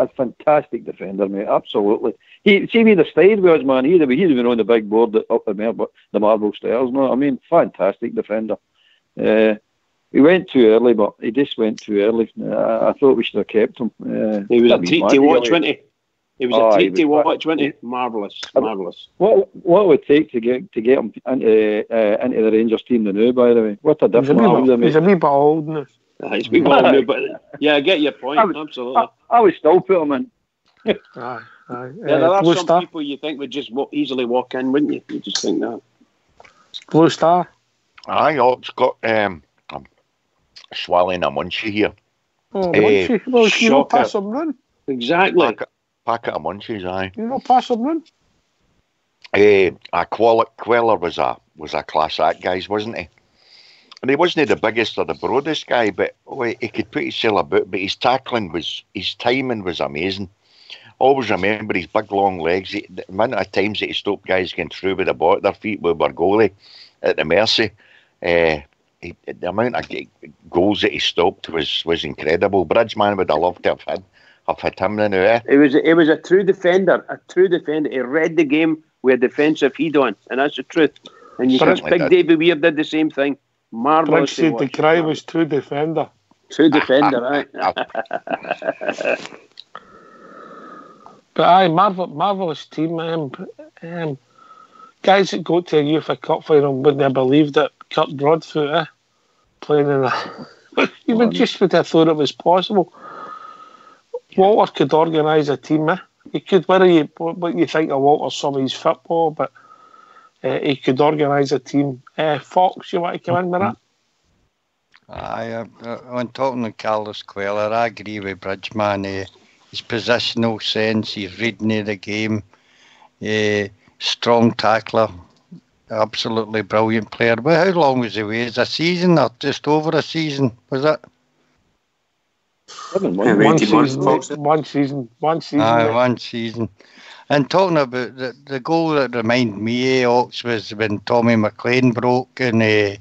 fantastic defender, mate. Absolutely. See me the stayed with us, man. He'd have been on the big board up the Marble Stairs. No, I mean, fantastic defender. He went too early, but he just went too early. I thought we should have kept him. He was a treat to watch, wasn't he? He was a treat to watch, wasn't he? Marvellous. What would it take to get him into the Rangers team now, by the way? What a difference. He's a wee bit old now. He's a wee bit old now, but yeah, I get your point, absolutely. I would still put him in. Aye. Yeah, there are some people you think would just easily walk in, wouldn't you? You just think that. Blue Star? Aye, it's got... swallowing a munchie here. Oh, munchie? Well, you don't pass them run. Exactly. Packet of munchies, aye. You don't pass them run. Cuéllar was a class act, guys, wasn't he? And he wasn't the biggest or the broadest guy, but he could put himself about. But his timing was amazing. Always remember his big long legs. The amount of times that he stopped guys getting through with the ball at their feet with our goalie at the mercy. The amount of goals that he stopped was incredible. Bridgman would have loved to have hit him now. Eh? He was a true defender. He read the game with a defensive heat on, and that's the truth. And you think Big Davy Weir did the same thing. Marvellous. Said the cry was true defender. True defender, right? But aye, marvellous team. Guys that go to a UEFA Cup final wouldn't have believed that Kurt Broadfoot playing in a... You just would have thought it was possible. Walter could organise a team. He could, what you think of Walter, some of his football, but he could organise a team. Fox, you want to come in with that? Aye, on talking of Carlos Cuéllar, I agree with Bridgman. His positional sense, his reading of the game, strong tackler, absolutely brilliant player. But how long was he away? Is a season or just over a season? Was it? One season. Aye, 1 season. And talking about the goal that reminded me of Ox was when Tommy McLean broke and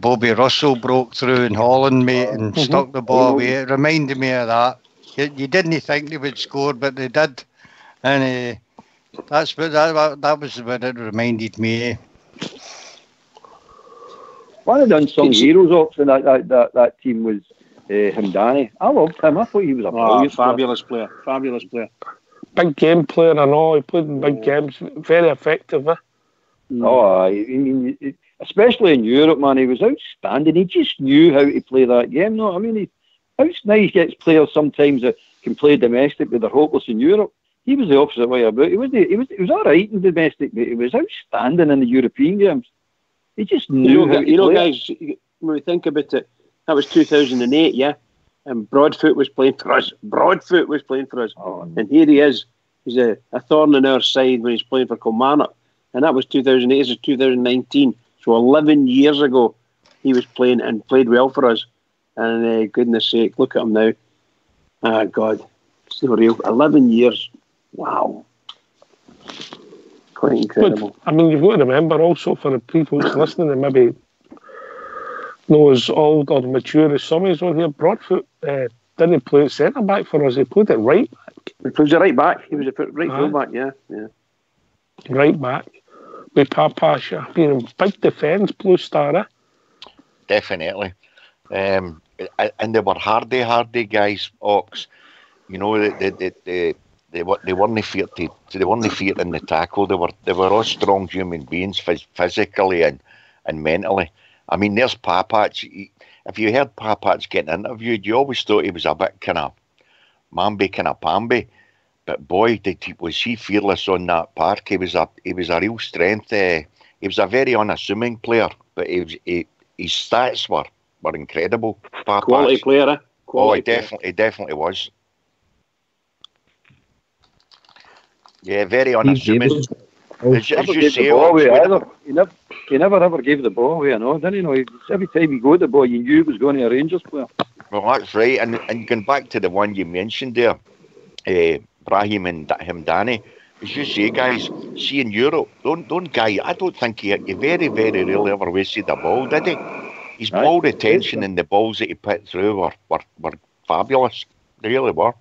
Bobby Russell broke through in Holland, mate, and stuck the ball away. It reminded me of that. You didn't think they would score, but they did. And that was what it reminded me of. One of the unsung heroes Ox in that team was Himdani. I loved him. I thought he was a brilliant fabulous player. Fabulous player. Big game player and all. He played in big games. Very effective. Especially in Europe, man, he was outstanding. He just knew how to play that game. No, I mean, it's nice gets players sometimes that can play domestic, but they're hopeless in Europe. He was the opposite way about. He was all right in domestic, but he was outstanding in the European games. He just knew how to play. Guys, when we think about it, that was 2008, yeah? And Broadfoot was playing for us. And here he is. He's a thorn in our side when he's playing for Kilmarnock. And that was 2008, this is 2019. So 11 years ago, he was playing and played well for us. And goodness sake, look at him now. Ah, God. It's not real. 11 years. Wow. Quite incredible. But, I mean, you've got to remember also for the people who's listening and maybe know as old or mature as some is on here, Broadfoot didn't play at centre back for us. He played at right back. He played at right back. He was a right full back, yeah. Right back. With Papasha being a big defence, Blue Star. Definitely. And they were hardy guys, Ox. You know, they weren't feared in the tackle. They were all strong human beings, physically and mentally. I mean, there's Papach. If you heard Papach getting interviewed, you always thought he was a bit kind of mamby, kind of pamby. But boy, was he fearless on that park. He was a real strength. He was a very unassuming player, but his stats were incredible. Papach. Quality player, eh? He definitely was. Yeah, very unassuming. As you say, he never ever gave the ball away, didn't he? No, every time he got the ball, you knew it was going to a Rangers player. Well, that's right. And going back to the one you mentioned there, Brahim and Himdani, as you say, guys, see in Europe, I don't think he very, very rarely ever wasted the ball, did he? His ball retention and the balls that he put through were fabulous. They really were.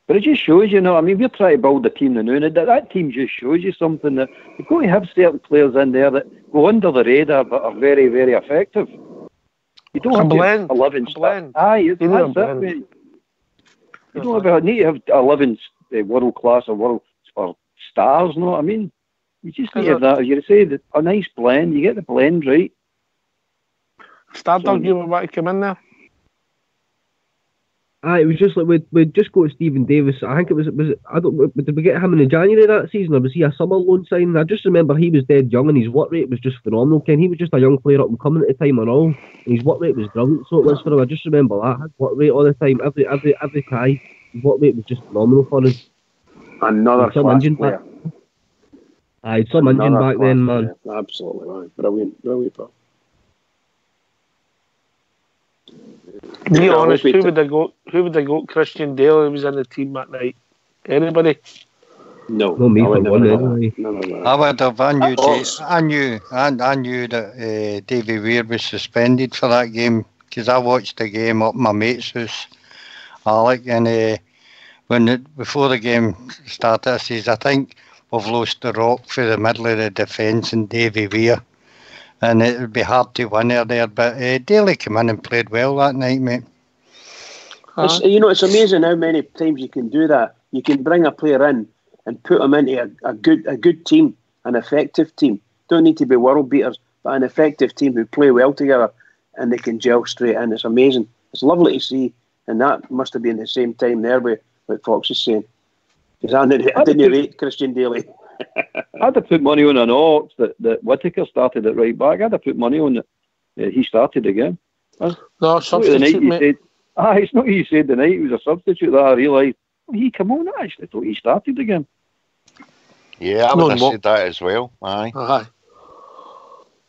But it just shows you, I mean, we're trying to build a team now, and that team just shows you something that you've got to have certain players in there that go under the radar but are very, very effective. You don't have 11 stars. That's it, mate. You don't need to have 11 world class or stars, no? I mean, you just need to have that, as you say, a nice blend. You get the blend right. Stardog, you want to come in there? It was just like we'd just go to Stephen Davis. I think it was I don't. Did we get him in the January that season, or was he a summer loan signing? I just remember he was dead young and his work rate was just phenomenal. Ken, he was just a young player up and coming at the time and all, and his work rate was brilliant. So it was for him. I just remember that his work rate all the time, every try, his work rate was just phenomenal for him. Another class player. Some engine back then, man. Player. Absolutely, man. Brilliant, bro. Be honest, who would they go? Christian Daly was in the team that night. Anybody? No, me for one. I would have. I knew that Davy Weir was suspended for that game because I watched the game up my mate's house, Alec, and before the game started, I says, I think we've lost the rock for the middle of the defence and Davy Weir. And it would be hard to win there, but Daly came in and played well that night, mate. It's amazing how many times you can do that. You can bring a player in and put them into a good team, an effective team. Don't need to be world beaters, but an effective team who play well together and they can gel straight in. It's amazing. It's lovely to see, and that must have been the same time there with what Fox is saying. Because I didn't rate Christian Daly. I'd have put money on an Ox that Whittaker started at right back. I'd have put money on that he started again. No, substitute, mate. It's not you said the night he was a substitute that I realised, he come on, I actually thought he started again. Yeah, I would have said that as well. Aye,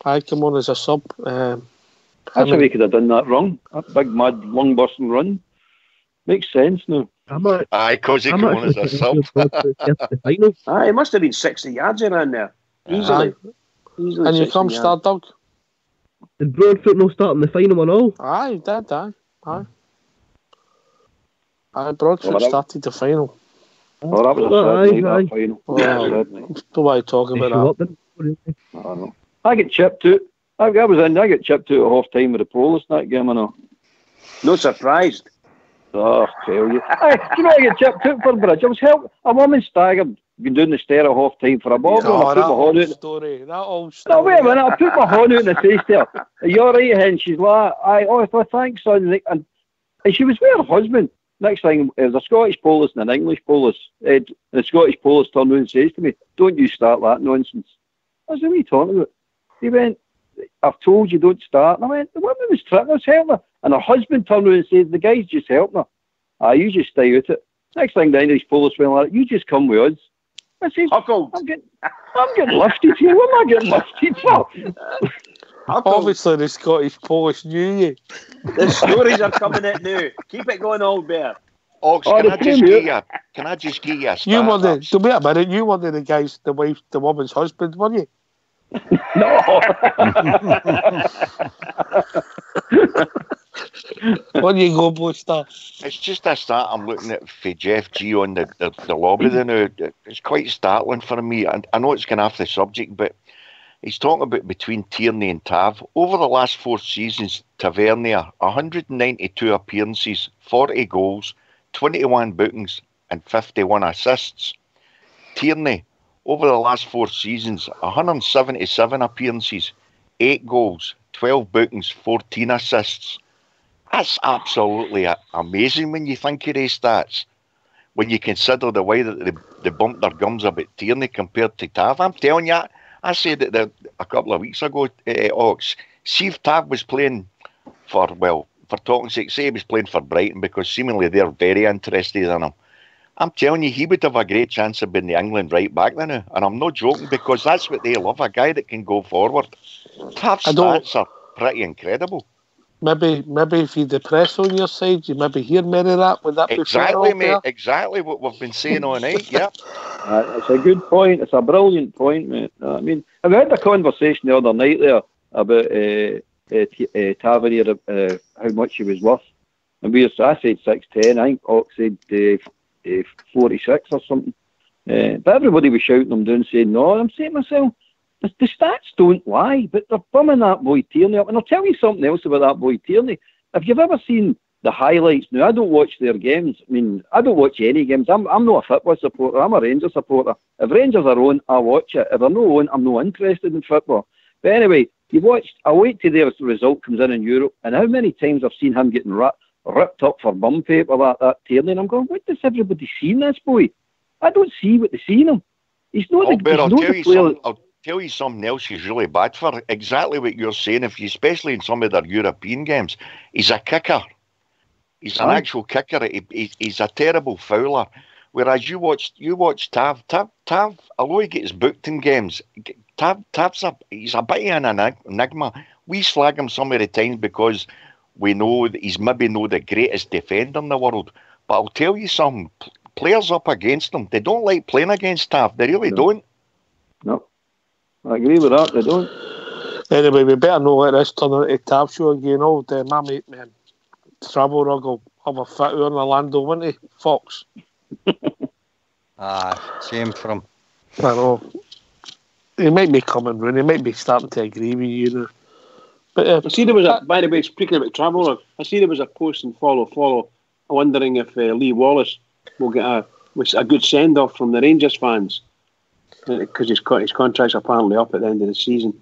come on as a sub. That's how he could have done that wrong. That big, mad, long-busting run. Makes sense now. Aye, because he came on as a sub. The final. Aye, it must have been 60 yards around there. Easily. Easily. And you 60 come yards. start, Doug? Did Broadfoot no start in the final and all? Aye, he did, aye. Broadfoot started the final. Oh, that was a sad night, that final. Oh, don't want to talk about that. I don't know. I get chipped out. I get chipped out at half time with the Polish that game, I know. No surprised. Oh, tell you. Hey, do you know I get chipped out for Bridge? I was helping a woman staggered going down the stair at half time for a ball. Oh, that old story. No, wait a minute. I put my hand out and I says to her, "Are you all right?" And she's like, well, thanks, son. And she was with her husband. Next thing, there's a Scottish Polish and an English Polish. And the Scottish Polish turned around and says to me, "Don't you start that nonsense." I said, "What are you talking about?" He went, "I've told you don't start." And I went, "The woman was tripping us, helping her." And her husband turned around and said, "The guy's just helping her. You just stay out it." Next thing, the English Polish went like, "You just come with us." I said, I'm getting lifted here. What am I getting lifted for? Obviously, the Scottish Polish knew you. The stories are coming out now. Keep it going, old bear. Ox, can I just give you a You were wait a minute. You were the guys, the woman's husband, weren't you? No. When you go, Blue Star? It's just a start. I'm looking at for Jeff G on the lobby there now. It's quite startling for me. And I know it's going off the subject, but he's talking about between Tierney and Tav. Over the last 4 seasons, Tavernier, 192 appearances, 40 goals, 21 bookings, and 51 assists. Tierney, over the last 4 seasons, 177 appearances, 8 goals, 12 bookings, 14 assists. That's absolutely amazing when you think of these stats. When you consider the way that they bumped their gums about Tierney compared to Tav. I'm telling you, I said it a couple of weeks ago, Ox. See if Tav was playing for talking's sake, say he was playing for Brighton because seemingly they're very interested in him. I'm telling you, he would have a great chance of being the England right back now. And I'm not joking because that's what they love, a guy that can go forward. Tav's stats are pretty incredible. Maybe if you depress on your side, you maybe hear more of that. Would that be exactly, mate? Exactly what we've been saying all night. Yeah, it's a good point. It's a brilliant point, mate. I mean, we had a conversation the other night there about Tavernier, how much he was worth, and I said 6'10". I think Ox said 46 or something. But everybody was shouting him down, saying no. I'm saying to myself, the stats don't lie, but they're bumming that boy Tierney up. And I'll tell you something else about that boy Tierney. If you've ever seen the highlights, now I don't watch their games. I mean, I don't watch any games. I'm not a football supporter. I'm a Rangers supporter. If Rangers are on, I watch it. If they're not on, I'm not interested in football. But anyway, I wait till their result comes in Europe, and how many times I've seen him getting ripped up for bum paper like that Tierney, and I'm going, what does everybody see in this boy? I don't see what they see in him. He's not the player. I'll tell you something else he's really bad for. Exactly what you're saying, especially in some of their European games. He's a kicker. He's an actual kicker. He's a terrible fouler. Whereas you watch Tav, although he gets booked in games, he's a bit of an enigma. We slag him some of the times because we know that he's maybe not the greatest defender in the world. But I'll tell you something, players up against him, they don't like playing against Tav. They really don't. No. I agree with that, they don't. Anyway, we better not let this turn into a Tav show again. My mate, man, Travel Rug will have a fit on Orlando, won't he, Fox? Same for him. I know. He might be coming round. He might be starting to agree with you now. But I see there was by the way, speaking about Travel Rug, I see there was a post and follow wondering if Lee Wallace will get a good send off from the Rangers fans because his contract's apparently up at the end of the season.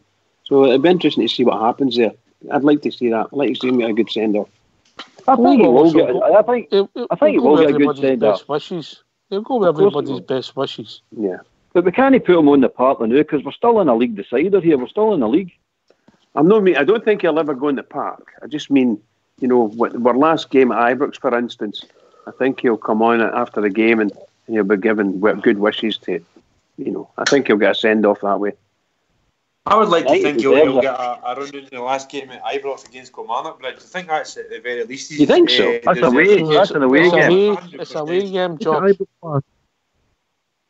So it'd be interesting to see what happens there. I'd like to see that. I'd like to see him get a good send off. I think he will get. I think he will get a good send off. He'll go with everybody's best wishes. Yeah, but we can't put him on the park now because we're still in a league decider here. We're still in a league. I don't think he'll ever go in the park. I just mean, our last game at Ibrox, for instance, I think he'll come on after the game and he'll be given good wishes to, I think he'll get a send-off that way. I would like to Right, think he he'll deserves get a run in the last game at Ibrox against Kilmarnock, but I think that's at the very least. You think so? That's an away game. It's a away game, It's George.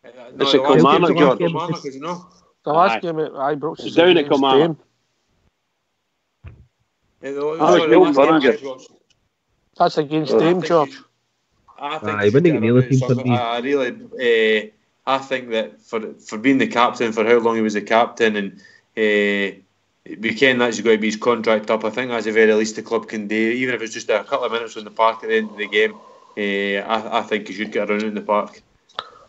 It's a Kilmarnock, George. Kilmarnock, is, you know. The last Aye. game at Ibrox is Down at against Kilmarnock. Dame. That's against Dame, George. I think Aye, wouldn't get nearly team for me. I think that for being the captain, for how long he was the captain, and we can that's going to be his contract up. I think that's the very least the club can do, even if it's just a couple of minutes on the park at the end of the game. I think he should get a run in the park.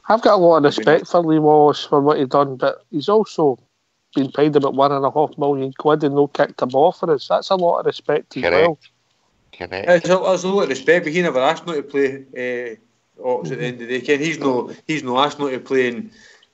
I've got a lot of respect for Lee Wallace for what he done, but he's also been paid about £1.5 million and no kicked a ball for us. That's a lot of respect as well. Correct. There's a lot of respect, but he never asked not to play. Ox at the end of the day, Ken. He's no asked not to play. And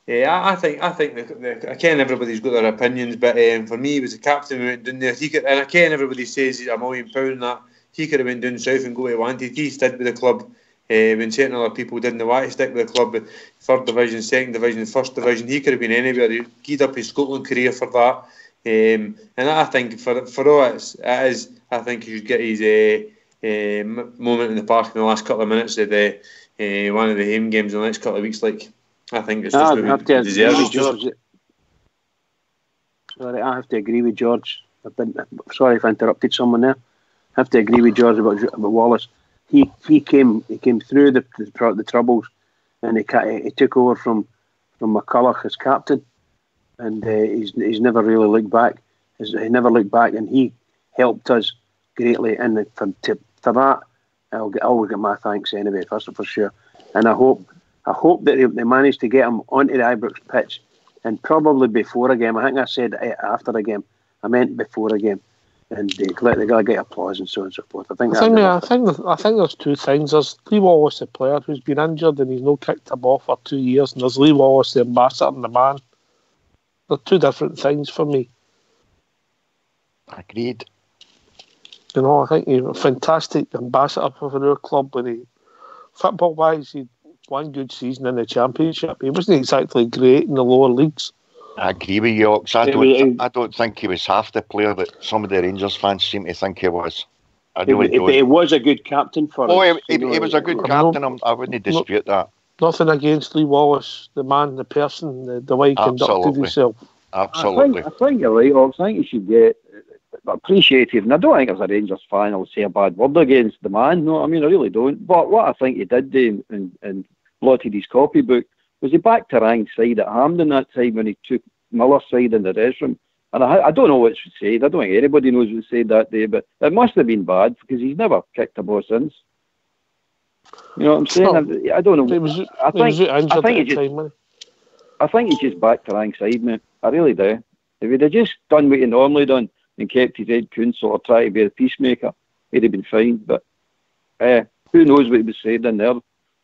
I think I ken everybody's got their opinions, but for me, he was the captain who went down there. And I ken everybody says he's £1 million and that he could have went down south and go where he wanted. He stayed with the club when certain other people didn't want to stick with the club. But 3rd division, 2nd division, 1st division, he could have been anywhere. He keyed up his Scotland career for that. And I think for all it is, I think he should get his moment in the park in the last couple of minutes of one of the home games in the next couple of weeks. Like, I think it's just what he deserves. Sorry, I have to agree with George. Sorry if I interrupted someone there. I have to agree with George about Wallace. He came through the troubles, and he took over from McCulloch as captain, and he's never really looked back. He never looked back, and he helped us greatly. And for that, I'll always get my thanks anyway, first for sure. And I hope that they managed to get him onto the Ibrox pitch, and probably before a game. I think I said after a game. I meant before a game. And they got to get applause and so on and so forth. I think there's two things. There's Lee Wallace, the player who's been injured and he's not kicked a ball for 2 years, and there's Lee Wallace, the ambassador and the man. They're two different things for me. Agreed. You know, I think he's a fantastic ambassador for our club. Football-wise, he one good season in the Championship. He wasn't exactly great in the lower leagues. I agree with you, Ox. I don't think he was half the player that some of the Rangers fans seem to think he was. He was a good captain for us. He was a good captain. I wouldn't dispute that. Nothing against Lee Wallace, the man, the person, the way he conducted himself. Absolutely. I think you're right, Ox. I think you should get appreciative. And I don't think as a Rangers fan I'll say a bad word against the man. No, I mean, I really don't. But what I think he did do and blotted his copybook was he backed Tarang's side at Hampden that time when he took Miller's side in the restroom. And I don't know what's said. I don't think anybody knows what said that day, but it must have been bad because he's never kicked a ball since. You know what I'm saying? I don't know. I think he just backed Tarang's side, mate. I really do. If he'd have just done what he normally done and kept his head cool, sort of try to be a peacemaker, he'd have been fine. But who knows what he was saying in there?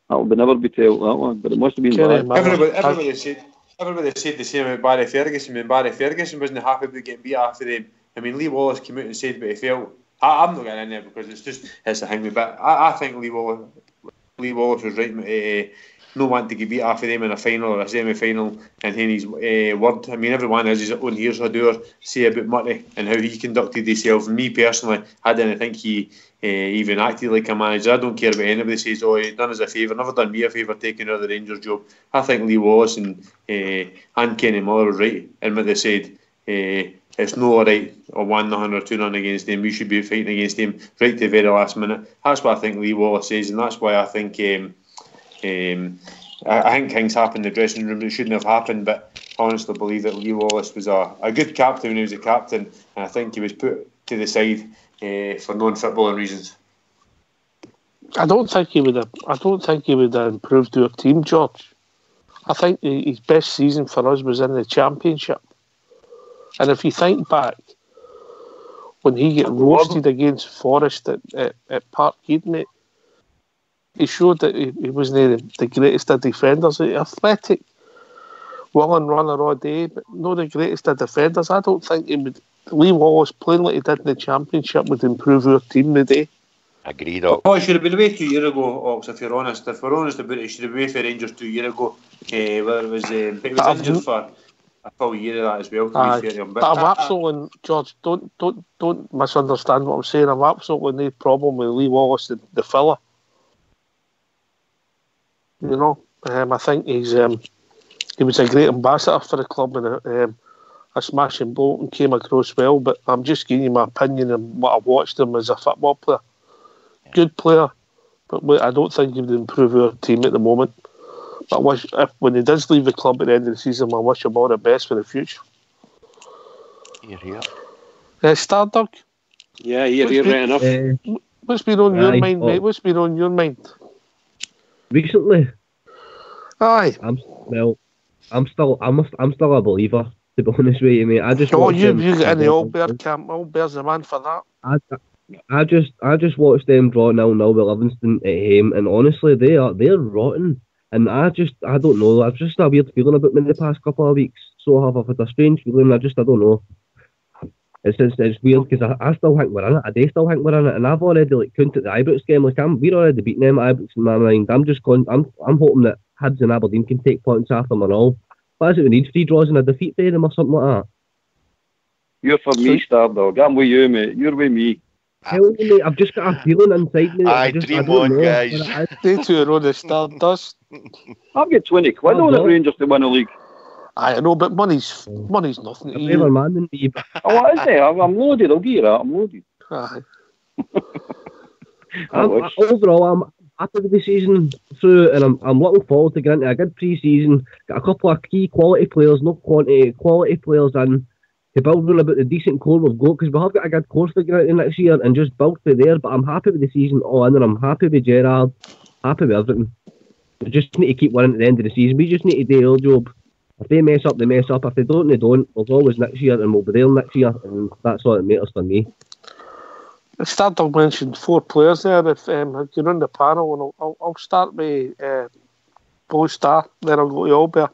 That'll never be told, that one. But it must have been bad. Everybody said the same about Barry Ferguson. When Barry Ferguson wasn't happy about getting beat after them. I mean, Lee Wallace came out and said what he felt. I'm not getting in there because it's a thing. But I think Lee Wallace was right. No one to get beat after them in a final or a semi-final, and then his word. I mean, everyone has his own ears or door say about Murray and how he conducted himself. And me personally, I didn't think he even acted like a manager. I don't care about anybody says, "Oh, he done us a favour." Never done me a favour taking over the Rangers job. I think Lee Wallace and Kenny Miller were right in what they said. It's no alright or 1-0 or 2-0 against them. We should be fighting against them right to the very last minute. That's what I think Lee Wallace says, and that's why I think. I think things happened in the dressing room that shouldn't have happened, but I honestly believe that Lee Wallace was a good captain when he was a captain, and I think he was put to the side for non-footballing reasons. I don't think he would have improved our team, George. I think his best season for us was in the Championship, and if you think back when he get roasted against Forest at Parkhead, mate. He showed that he wasn't the greatest of defenders. Athletic, willing runner all day, but not the greatest of defenders. I don't think Lee Wallace playing like he did in the Championship would improve our team today. Agreed. Oh, it should have been away 2 years ago, Ox, if you're honest. If we're honest about it, it should have been away for Rangers 2 years ago. Whether it was injured for a full year of that as well, to Aye. be fair to him. But I've absolutely, George, don't misunderstand what I'm saying. I've absolutely no problem with Lee Wallace, the fella. You know, I think he was a great ambassador for the club, and a smashing bloke and came across well. But I'm just giving you my opinion on what I've watched him as a football player. Good player, but I don't think he would improve our team at the moment. But when he does leave the club at the end of the season, I wish him all the best for the future. Here. Yeah, Stardog. here, right enough. What's been on your mind, mate? What's been on your mind? Recently? Aye. I'm still a believer, to be honest with you, mate. I just you get in the All Bear camp. All Bear's the man for that. I just watched them draw 0-0 with Livingston at home, and honestly, they're rotten. And I don't know. I've just a weird feeling about me the past couple of weeks. So I've had a strange feeling. I don't know. It's weird because I still think we're in it. They still think we're in it, and I've already counted the Ibrox game. We're already beating them at Ibrox in my mind. I'm hoping that Hibs and Aberdeen can take points after them and all. What is it? We need 3 draws and a defeat for them or something like that. You're for me, Stardog. I'm with you, mate. You're with me. Tell me, mate, I've just got a feeling inside me. Dream on, guys. They two are on the Stardust. I've got 20 quid on the Rangers to win the league. I know, but money's nothing to you. Better man than me. Oh, is it? I'm loaded. I'll give you that. I'm loaded. Aye. Overall, I'm happy with the season through, and I'm looking forward to getting into a good pre-season. Got a couple of key quality players, not quantity, quality players in to build on about the decent core we've got, because we have got a good core to get out next year and just build through there. But I'm happy with the season all in, and I'm happy with Gerrard, happy with everything. We just need to keep winning at the end of the season. We just need to do our job. If they mess up, they mess up. If they don't, they don't. There's always next year, and we'll be there next year, and that's all that matters for me. Stardog mentioned 4 players there. If you're on the panel, and I'll start with Blue Star, then I'll go to Albert.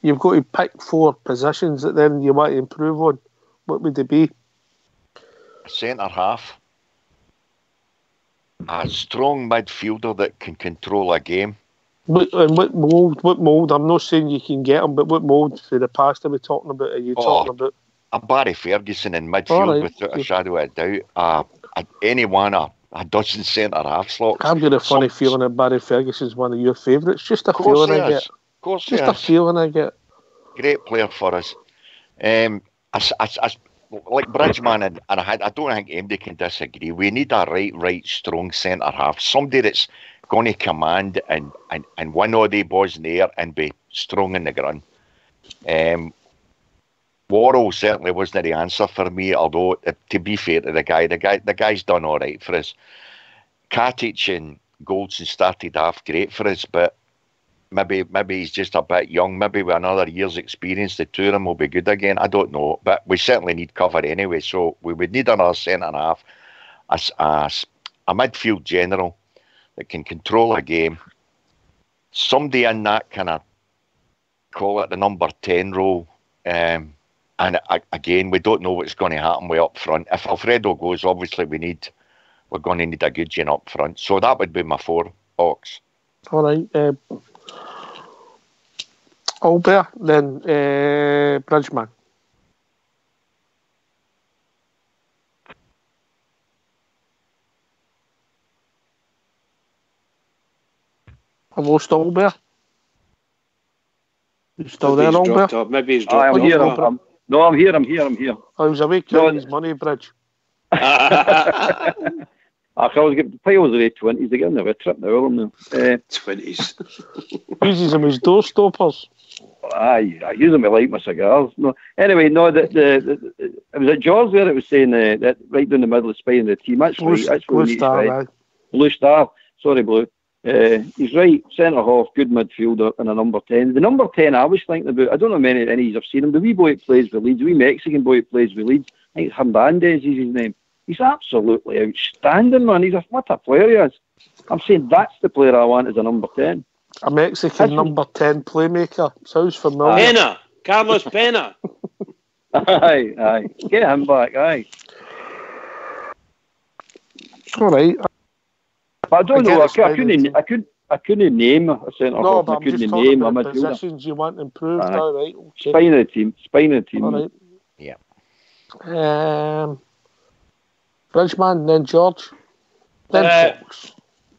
You've got to pick 4 positions that then you want to improve on. What would they be? Centre half. A strong midfielder that can control a game. What mould? I'm not saying you can get them, but what mould for the past are we talking about? Are you talking about? A Barry Ferguson in midfield, without a shadow of a doubt. Anyone, a dozen centre half slots. I've got a funny feeling that Barry Ferguson's one of your favourites. Just a feeling I get. Of course, just a feeling I get. Great player for us. Like Bridgman, and I don't think anybody can disagree. We need a right, strong centre half. Somebody that's going to command and win all the balls in the air and be strong in the ground. Worrell certainly wasn't the answer for me, although to be fair to the guy's done all right for us. Katic and Goldson started off great for us, but maybe he's just a bit young. Maybe with another year's experience, the two of them will be good again. I don't know, but we certainly need cover anyway. So we would need another centre half, a midfield general that can control a game. Somebody in that kind of, call it the number 10 role. And again, we don't know what's going to happen way up front. If Alfredo goes, obviously we're going to need a good gen up front. So that would be my 4 Ox. All right. Albert, then Bridgman. I've lost Albert. You still there, Albert? Maybe he's dropped I'm here. I'm here. I was awake counting his money, Bridge. I was getting piles of 20s again. They're a trip now, aren't they? 20s. Uses them as door stoppers. I use them like my cigars. No, anyway, no. It was at George there. It was saying that right down the middle of the spine of the team. Blue Star, right? Blue Star. Sorry, Blue. He's right. Centre half, good midfielder, and a number 10. The number 10 I was thinking about. I don't know many I've seen him. The wee boy that plays with Leeds, the wee Mexican boy that plays with Leeds. I think Hernandez is his name. He's absolutely outstanding, man. What a player he is. I'm saying that's the player I want as a number 10. A Mexican number 10 playmaker. Sounds familiar. Pena. Carlos Pena. Aye. Get him back, aye. All right. But I don't know. I I couldn't name a centre No, half. but I I'm just couldn't talking name a about midfielder. positions you want improved. Aye. All right, okay. Spine of the team. All right. Yeah. Bridgeman, then George, then Fox.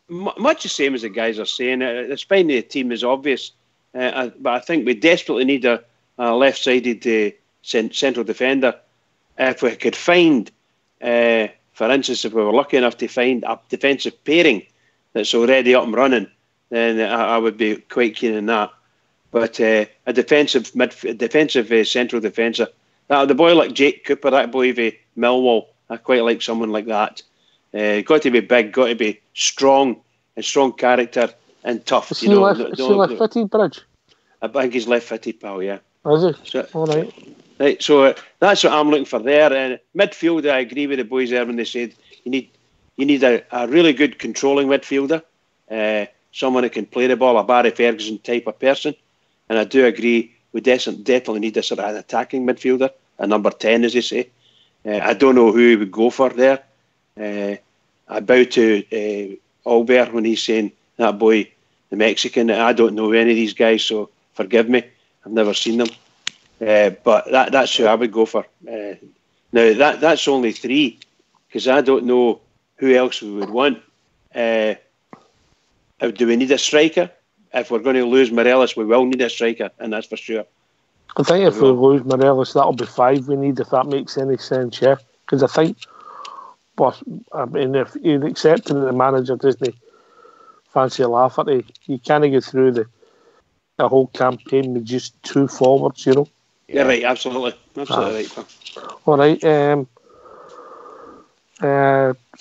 Much the same as the guys are saying. The spine of the team is obvious, but I think we desperately need a left-sided central defender. If we could find, for instance, if we were lucky enough to find a defensive pairing that's already up and running, then I would be quite keen on that. But a defensive central defender, the boy like Jake Cooper, that boy of Millwall, I quite like someone like that. Got to be big, got to be strong, and strong character and tough. Is he left-footed, Bridge? I think he's left-footed, pal. Yeah. Is he? So, all right. Right. So that's what I'm looking for there. Midfield, I agree with the boys there when they said you need a really good controlling midfielder, someone that can play the ball, a Barry Ferguson type of person. And I do agree we definitely need a sort of an attacking midfielder, a number 10, as they say. I don't know who he would go for there. I bow to Albert when he's saying that boy, the Mexican. I don't know any of these guys, so forgive me. I've never seen them. But that's who I would go for. Now, that's only 3, because I don't know who else we would want. Do we need a striker? If we're going to lose Morelos, we will need a striker, and that's for sure. I think if we lose Morelos, that'll be 5 we need, if that makes any sense, yeah. Because I think, if you're accepting that the manager doesn't fancy a laugh at it, you can't get through the whole campaign with just 2 forwards, you know. Yeah, right, absolutely right. All right,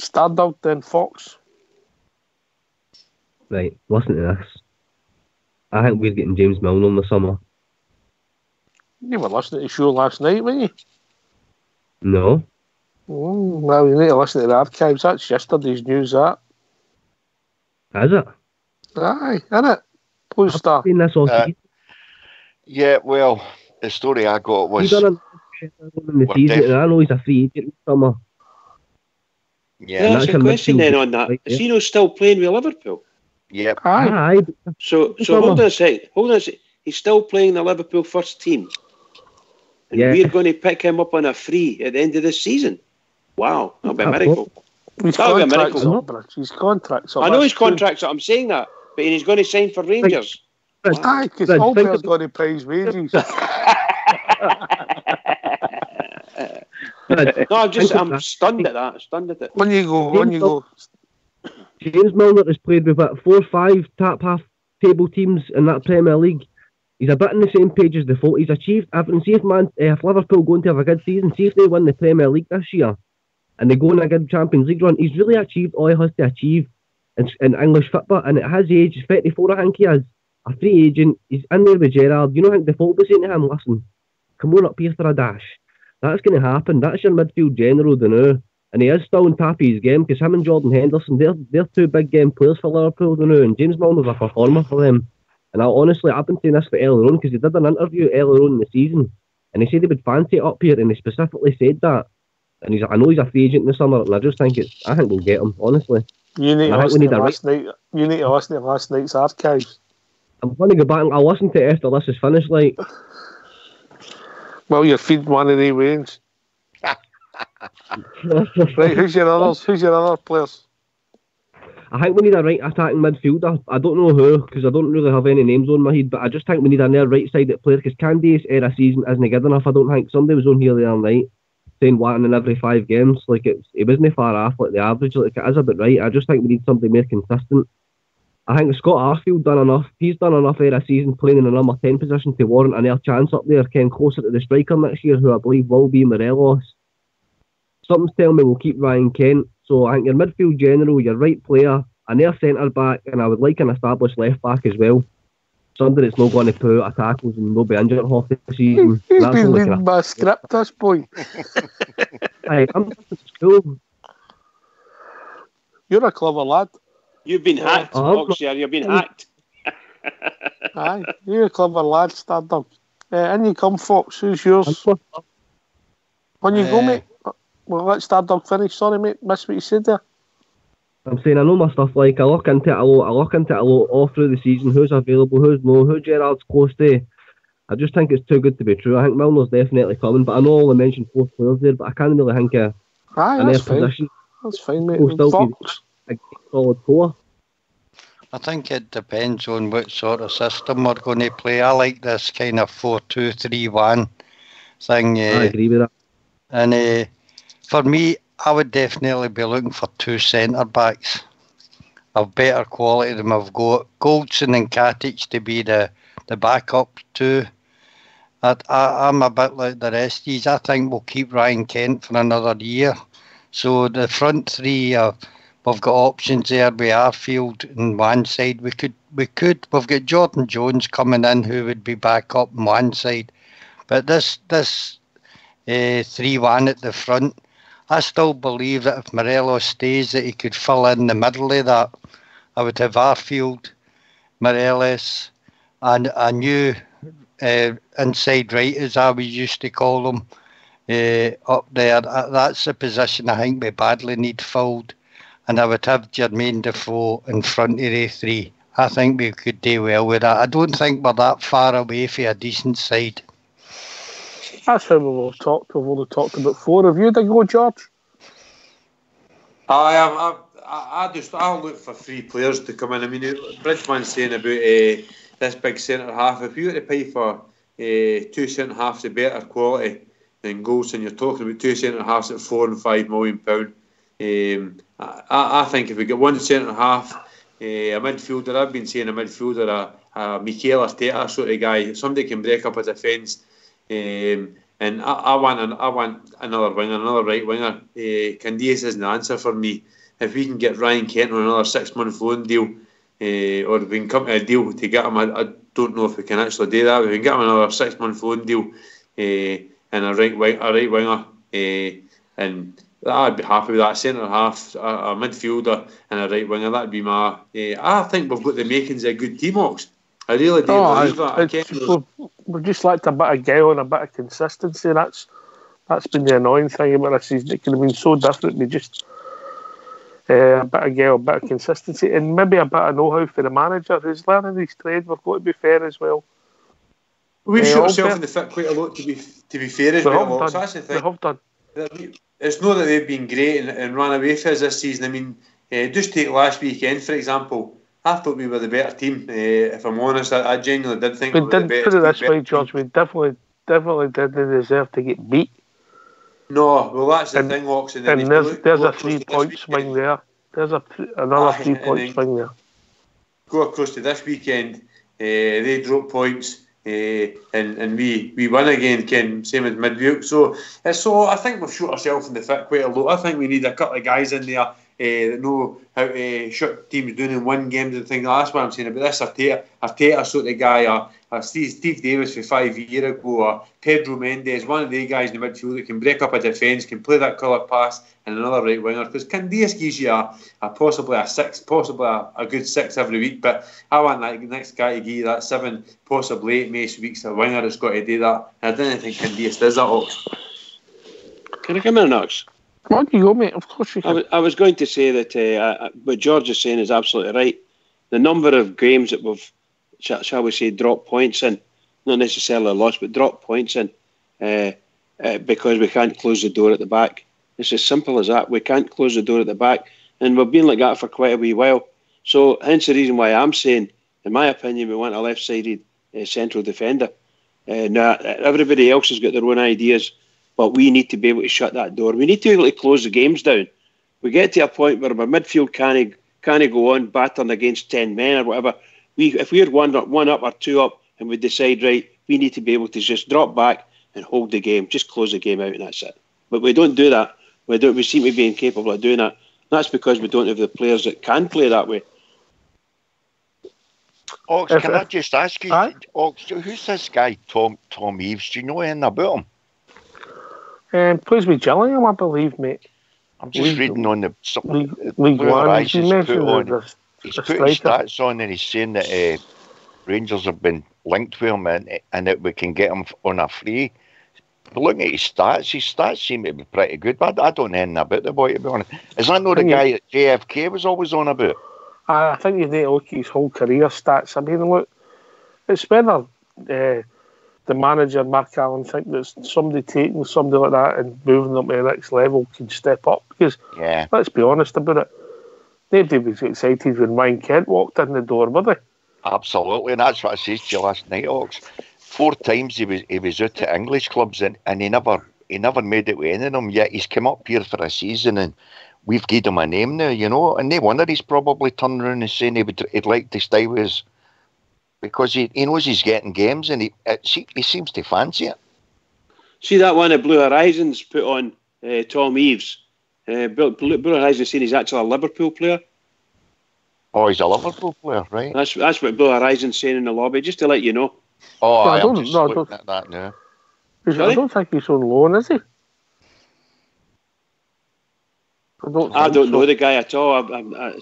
Stardog, then Fox. Right, listen to this. I think we're getting James Milner in the summer. You were listening to the show last night, weren't you? No. Well, you need to listen to the archives. That's yesterday's news, that. Is it? Aye, isn't it? Poster. I've seen this all season. Yeah, well, the story I got was... He done in the season, and I know he's a free agent this summer. Yeah, that's a question then on that. Is he still playing with Liverpool? Yep. Aye. So hold on a second. He's still playing the Liverpool first team. And we're going to pick him up on a free at the end of this season. Wow, that'll be a miracle. That'll be a miracle. His contract's up. I know his contract's up. I'm saying that. But he's going to sign for Rangers. Aye, because Albert's going to pay his wages. No, I'm stunned at that. Stunned at it. When you go. James Milner has played with 4 or 5 top half table teams in that Premier League. He's a bit on the same page as Default. He's achieved everything. See if Liverpool going to have a good season, see if they win the Premier League this year and they go on a good Champions League run, he's really achieved all he has to achieve in English football. And at his age, 34 I think he is, a free agent, he's in there with Gerrard. You know, I think Default was saying to him, listen, come on up here for a dash. That's going to happen. That's your midfield general, the now. And he is still on top of his game, because him and Jordan Henderson, they're 2 big game players for Liverpool, the now. And James Milner's a performer for them. And I've been saying this for earlier on, because he did an interview earlier on in the season, and he said he would fancy it up here, and he specifically said that. And I know he's a free agent in the summer, and I think we'll get him, honestly. You need to listen to last night's archives. I'm going to go back and I'll listen to it after this is finished, like. Well, you're feeding one of the wings. Right, who's your other players? I think we need a right attacking midfielder. I don't know who, because I don't really have any names on my head, but I just think we need a near right-sided player, because Candy's era season isn't good enough. I don't think. Somebody was on here the other night saying 1 in every 5 games. Like, it wasn't far off like the average. Like, it is a bit right. I just think we need something more consistent. I think Scott Arfield done enough. He's done enough era season playing in the number 10 position to warrant an air chance up there, getting closer to the striker next year, who I believe will be Morelos. Something's telling me we'll keep Ryan Kent. So I think your midfield general, your right player, an air centre back, and I would like an established left back as well. Somebody that's not going to put out tackles and not be injured half the season. He's been reading my script, this boy. I'm at school. You're a clever lad. You've been hacked, Foxy. You've been hacked. Aye, you're a clever lad, Stardom. In you come, Fox. Who's yours? On you go, mate. Well, let Stardog finish. Sorry, mate. Missed what you said there. I'm saying I know my stuff. Like I look into it a lot. I look into it a lot all through the season. Who's available? Who's no? Who Gerrard's close to? I just think it's too good to be true. I think Milner's definitely coming, but I know all I mentioned 4 players there, but I can't really think of that's fine. Position. That's fine, mate. Will still be a solid core. I think it depends on what sort of system we're going to play. I like this kind of 4-2-3-1 thing. I agree with that. And for me, I would definitely be looking for 2 centre backs of better quality than we've got. Goldson and Katic to be the backup too. I'm a bit like the rest of these. I think we'll keep Ryan Kent for another year. So the front three, we've got options there with Arfield on one side. We've got Jordan Jones coming in who would be back up on one side. But this 3-1 at the front, I still believe that if Morelos stays, that he could fill in the middle of that. I would have Arfield, Morelos, and a new inside right, as I was used to call them, up there. That's the position I think we badly need filled. And I would have Jermaine Defoe in front of the 3. I think we could do well with that. I don't think we're that far away from a decent side. That's how we've only talked about 4 of you. Did you go, George? I'll look for 3 players to come in. I mean, Bridgman's saying about this big centre half. If you were to pay for 2 centre halves of better quality than Goldson, you're talking about 2 centre halves at £4 and £5 million. I think if we get 1 centre half, a midfielder, I've been saying a midfielder, a Mikel Arteta sort of guy, somebody can break up a defence. And I want another winger, another right winger. Candeias isn't the answer for me. If we can get Ryan Kent on another 6-month loan deal, or if we can come to a deal to get him, I don't know if we can actually do that. If we can get him another 6-month loan deal and a right winger, and I'd be happy with that. Centre half, a midfielder, and a right winger. That'd be my. I think we've got the makings of a good team, Ox. I really do believe that. We've just lacked a bit of guile and a bit of consistency. That's been the annoying thing about this season. It could have been so different. We just a bit of guile, a bit of consistency, and maybe a bit of know-how for the manager who's learning his trade. We've got to be fair as well. We've shot ourselves in the foot quite a lot, to be fair as well. So that's the thing. We have done. It's not that they've been great and ran away for us this season. I mean, just take last weekend, for example. I thought we were the better team. If I'm honest, I genuinely did think we were the better team. Put it this way, George, we definitely didn't deserve to get beat. No, well, that's the thing, Ox. And there's a 3-point swing there. There's another 3-point swing there. Go across to this weekend, they drop points. And we win again, Ken, same as midweek. So I think we've shot ourselves in the foot quite a lot. I think we need a couple of guys in there that know how to shut teams down and win games and things. That's what I'm saying about this Arteta sort of guy, Steve Davis for 5 years ago, or Pedro Mendes, one of the guys in the midfield that can break up a defence, can play that colour pass, and another right winger. Because Candeias gives you possibly a 6, possibly a good 6 every week, but I want that next guy to give you that 7, possibly 8 most weeks. A winger that's got to do that. And I don't think Candeias does that, Ox. Can I come in, Ox? Come on, you go, mate. Of course you can. I was going to say that what George is saying is absolutely right. The number of games that we've, shall we say, dropped points in, not necessarily lost, but dropped points in, because we can't close the door at the back. It's as simple as that. We can't close the door at the back, and we've been like that for quite a wee while. So hence the reason why I'm saying, in my opinion, we want a left-sided central defender. Now, everybody else has got their own ideas, but we need to be able to shut that door. We need to be able to close the games down. We get to a point where our midfield can't go on battering against 10 men or whatever. If we're one up or 2 up and we decide, right, we need to be able to just drop back and hold the game, just close the game out and that's it. But we don't do that. We seem to be incapable of doing that. That's because we don't have the players that can play that way. Ox, can I just ask you, Ox, who's this guy, Tom Eaves? Do you know anything about him? Plays with Gillingham, I believe, mate. I'm just reading on the League One. He's put his stats on and he's saying that Rangers have been linked with him and that we can get him on a free. But looking at his stats seem to be pretty good. But I don't know anything about the boy, to be honest. Is that not the guy that JFK was always on about? I think you need to look at his whole career stats. I mean, look, it's whether the manager, Mark Allen, think that somebody taking somebody like that and moving them to the next level can step up. Because, let's be honest about it, nobody was excited when Ryan Kent walked in the door, were they? Absolutely, and that's what I said to you last night, Ox. 4 times he was out to English clubs and he never made it with any of them. Yet he's come up here for a season and we've given him a name now, you know. And no wonder he's probably turned around and saying he'd like to stay with us because he knows he's getting games and he seems to fancy it. See that one that Blue Horizons put on Tom Eaves? Blue Horizons saying he's actually a Liverpool player. Oh, he's a Liverpool player, right? That's what Blue Horizons saying in the lobby, just to let you know. Oh, I I'm just looking at that now. I don't think he's on loan, is he? I don't know the guy at all.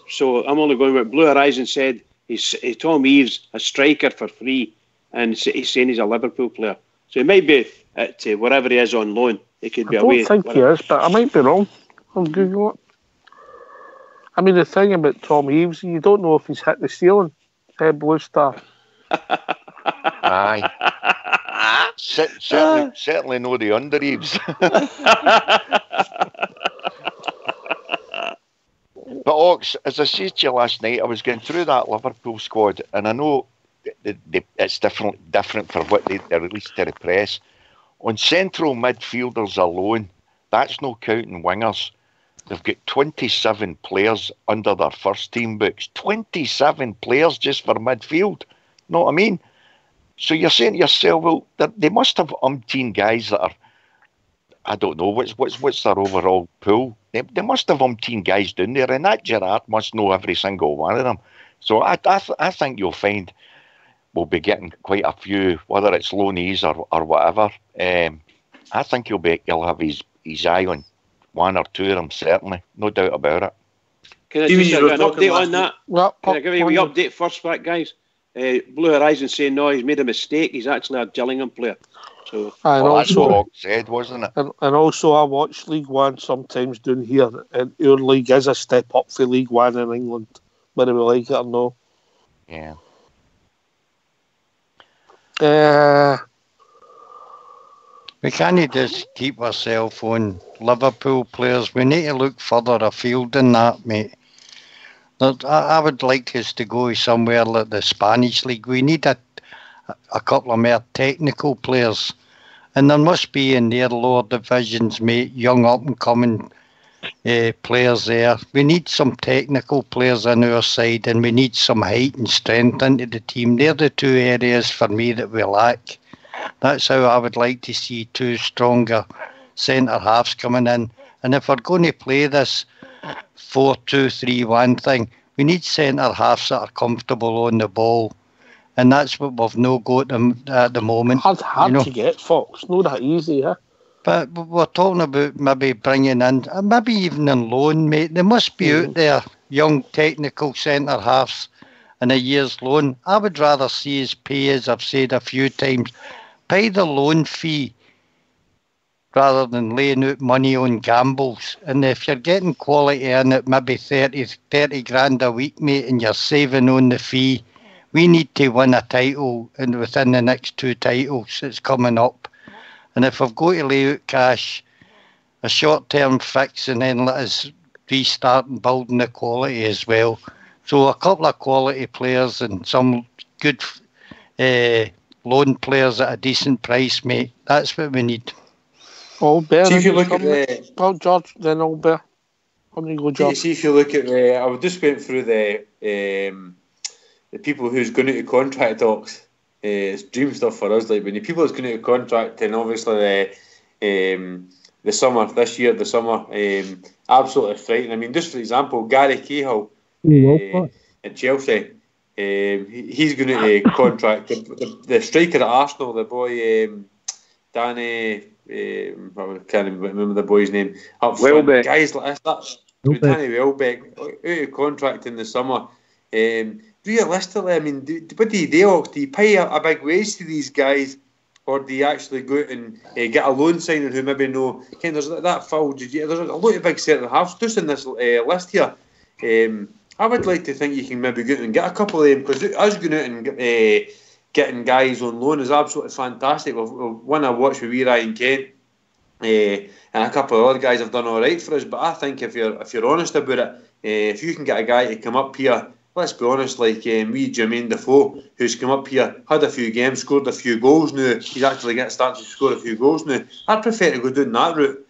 So I'm only going with Blue Horizons said he's Tom Eaves, a striker for free, and he's saying he's a Liverpool player. So he might be at wherever he is on loan. He could be away. I don't think he is, but I might be wrong. I'll Google it. I mean, the thing about Tom Eaves, you don't know if he's hit the ceiling. Blue Star. Aye. Certainly know the under Eaves. But Ox, as I said to you last night, I was going through that Liverpool squad, and I know it's different for what they released to the press. On central midfielders alone, that's no counting wingers. They've got 27 players under their first team books. 27 players just for midfield. You know what I mean? So you're saying to yourself, well, they must have umpteen guys that are, I don't know, what's their overall pool? They must have umpteen guys down there, and that Gerrard must know every single one of them. So I think you'll find we'll be getting quite a few, whether it's loanees or whatever. I think he'll have his eye on 1 or 2 of them, certainly. No doubt about it. Can I just get an update on that? Can I give you a wee update first back, guys? Blue Horizon saying, no, he's made a mistake. He's actually a Gillingham player. So that's what Ox said, wasn't it? And also, I watch League One sometimes down here, and our league is a step up for League One in England, whether we like it or no. Yeah. We can't just keep ourselves on Liverpool players. We need to look further afield than that, mate. I would like us to go somewhere like the Spanish league. We need a couple of more technical players. And there must be in their lower divisions, mate, young up-and-coming players there. We need some technical players on our side, and we need some height and strength into the team. They're the 2 areas for me that we lack. That's how I would like to see 2 stronger centre-halves coming in. And if we're going to play this 4-2-3-1 thing, we need centre-halves that are comfortable on the ball. And that's what we've no got at the moment. Hard to get, Fox. Not that easy, huh? But we're talking about maybe bringing in, maybe even on loan, mate. They must be out there, young technical centre-halves in a year's loan. I would rather see us pay, as I've said a few times, pay the loan fee rather than laying out money on gambles. And if you're getting quality in it, maybe 30 grand a week, mate, and you're saving on the fee, we need to win a title and within the next 2 titles that's coming up. And if we've got to lay out cash, a short-term fix, and then let us restart and building the quality as well. So a couple of quality players and some good loan players at a decent price, mate. That's what we need. Albert. See if you look at George, then Albert. I'm going to go, George. See if you look at I was just going through the people who's going to contract talks. It's dream stuff for us. Like when the people who's going to contract, and obviously the summer this year, absolutely frightening. I mean, just for example, Gary Cahill at Chelsea. He's going to contract the striker at Arsenal, the boy Danny. I can't remember the boy's name. Welbeck. Guys like this, Danny Welbeck out of contract in the summer. Realistically, I mean, what do you do? Do you pay a big wage to these guys, or do you actually go out and get a loan signing who maybe know? There's that Phil. There's a lot of big centre halves just in this list here. I would like to think you can maybe go out and get a couple of them, because us going out and getting guys on loan is absolutely fantastic. One I watched with Ryan Kent, and a couple of other guys have done all right for us. But I think if you're honest about it, if you can get a guy to come up here, let's be honest, like Jermaine Defoe, who's come up here, had a few games, scored a few goals now. He's actually starting to score a few goals now. I'd prefer to go down that route,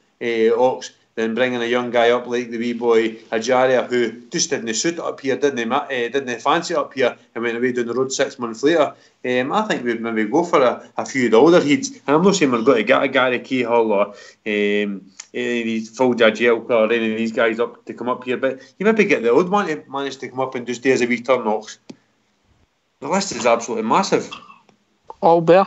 Ox, than bringing a young guy up like the wee boy Ajaria, who just didn't suit it up here, didn't fancy it up here, and went away down the road 6 months later. I think we'd maybe go for a few of the older heads. And I'm not saying we're going to get a Gary Cahill or Phil Jagielka or any of these guys up to come up here, but you maybe get the old one to manage to come up and just do as a wee turn, Ox. The list is absolutely massive. All bear.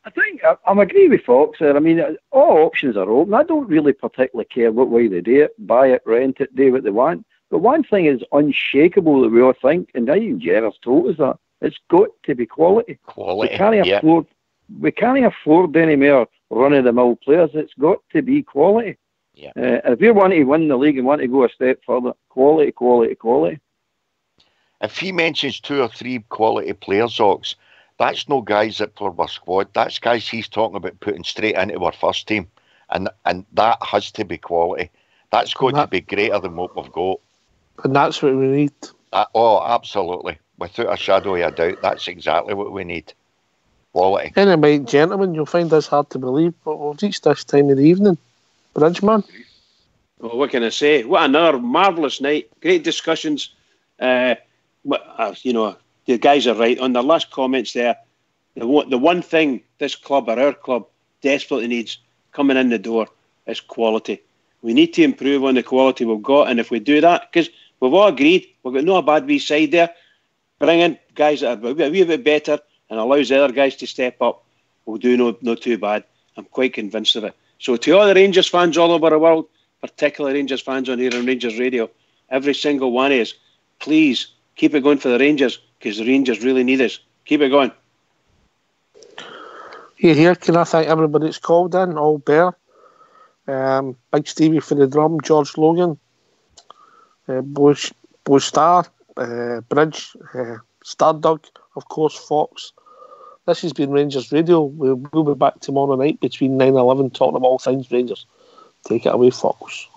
I think I'm agree with Fox there. I mean, all options are open. I don't really particularly care what way they do it, buy it, rent it, do what they want. But one thing is unshakable that we all think, and I think Gerard's told us that, it's got to be quality. Quality, we can't afford any more run-of-the-mill players. It's got to be quality. Yeah. If we want to win the league and want to go a step further, quality, quality, quality. If he mentions 2 or 3 quality players, Ox, that's no guys that play our squad. That's guys he's talking about putting straight into our first team. And that has to be quality. That's got to be greater than what we've got. And that's what we need. Absolutely. Without a shadow of a doubt, that's exactly what we need. Quality. Anyway, gentlemen, you'll find this hard to believe, but we've reached this time of the evening. Bridgeman? Well, what can I say? What another marvellous night. Great discussions. The guys are right on their last comments there. The one thing this club or our club desperately needs coming in the door is quality. We need to improve on the quality we've got, and if we do that, because we've all agreed we've got no bad wee side there, bring in guys that are a wee bit better and allows the other guys to step up, we'll do no too bad. I'm quite convinced of it. So to all the Rangers fans all over the world, particularly Rangers fans on here on Rangers Radio, every single one of us, please keep it going for the Rangers, because the Rangers really need us. Keep it going. Here, can I thank everybody that's called in? All Bear, Big Stevie for the drum, George Logan, Bo Star, Bridge, Stardog, of course, Fox. This has been Rangers Radio. We'll be back tomorrow night between 9 and 11 talking about all things Rangers. Take it away, Fox.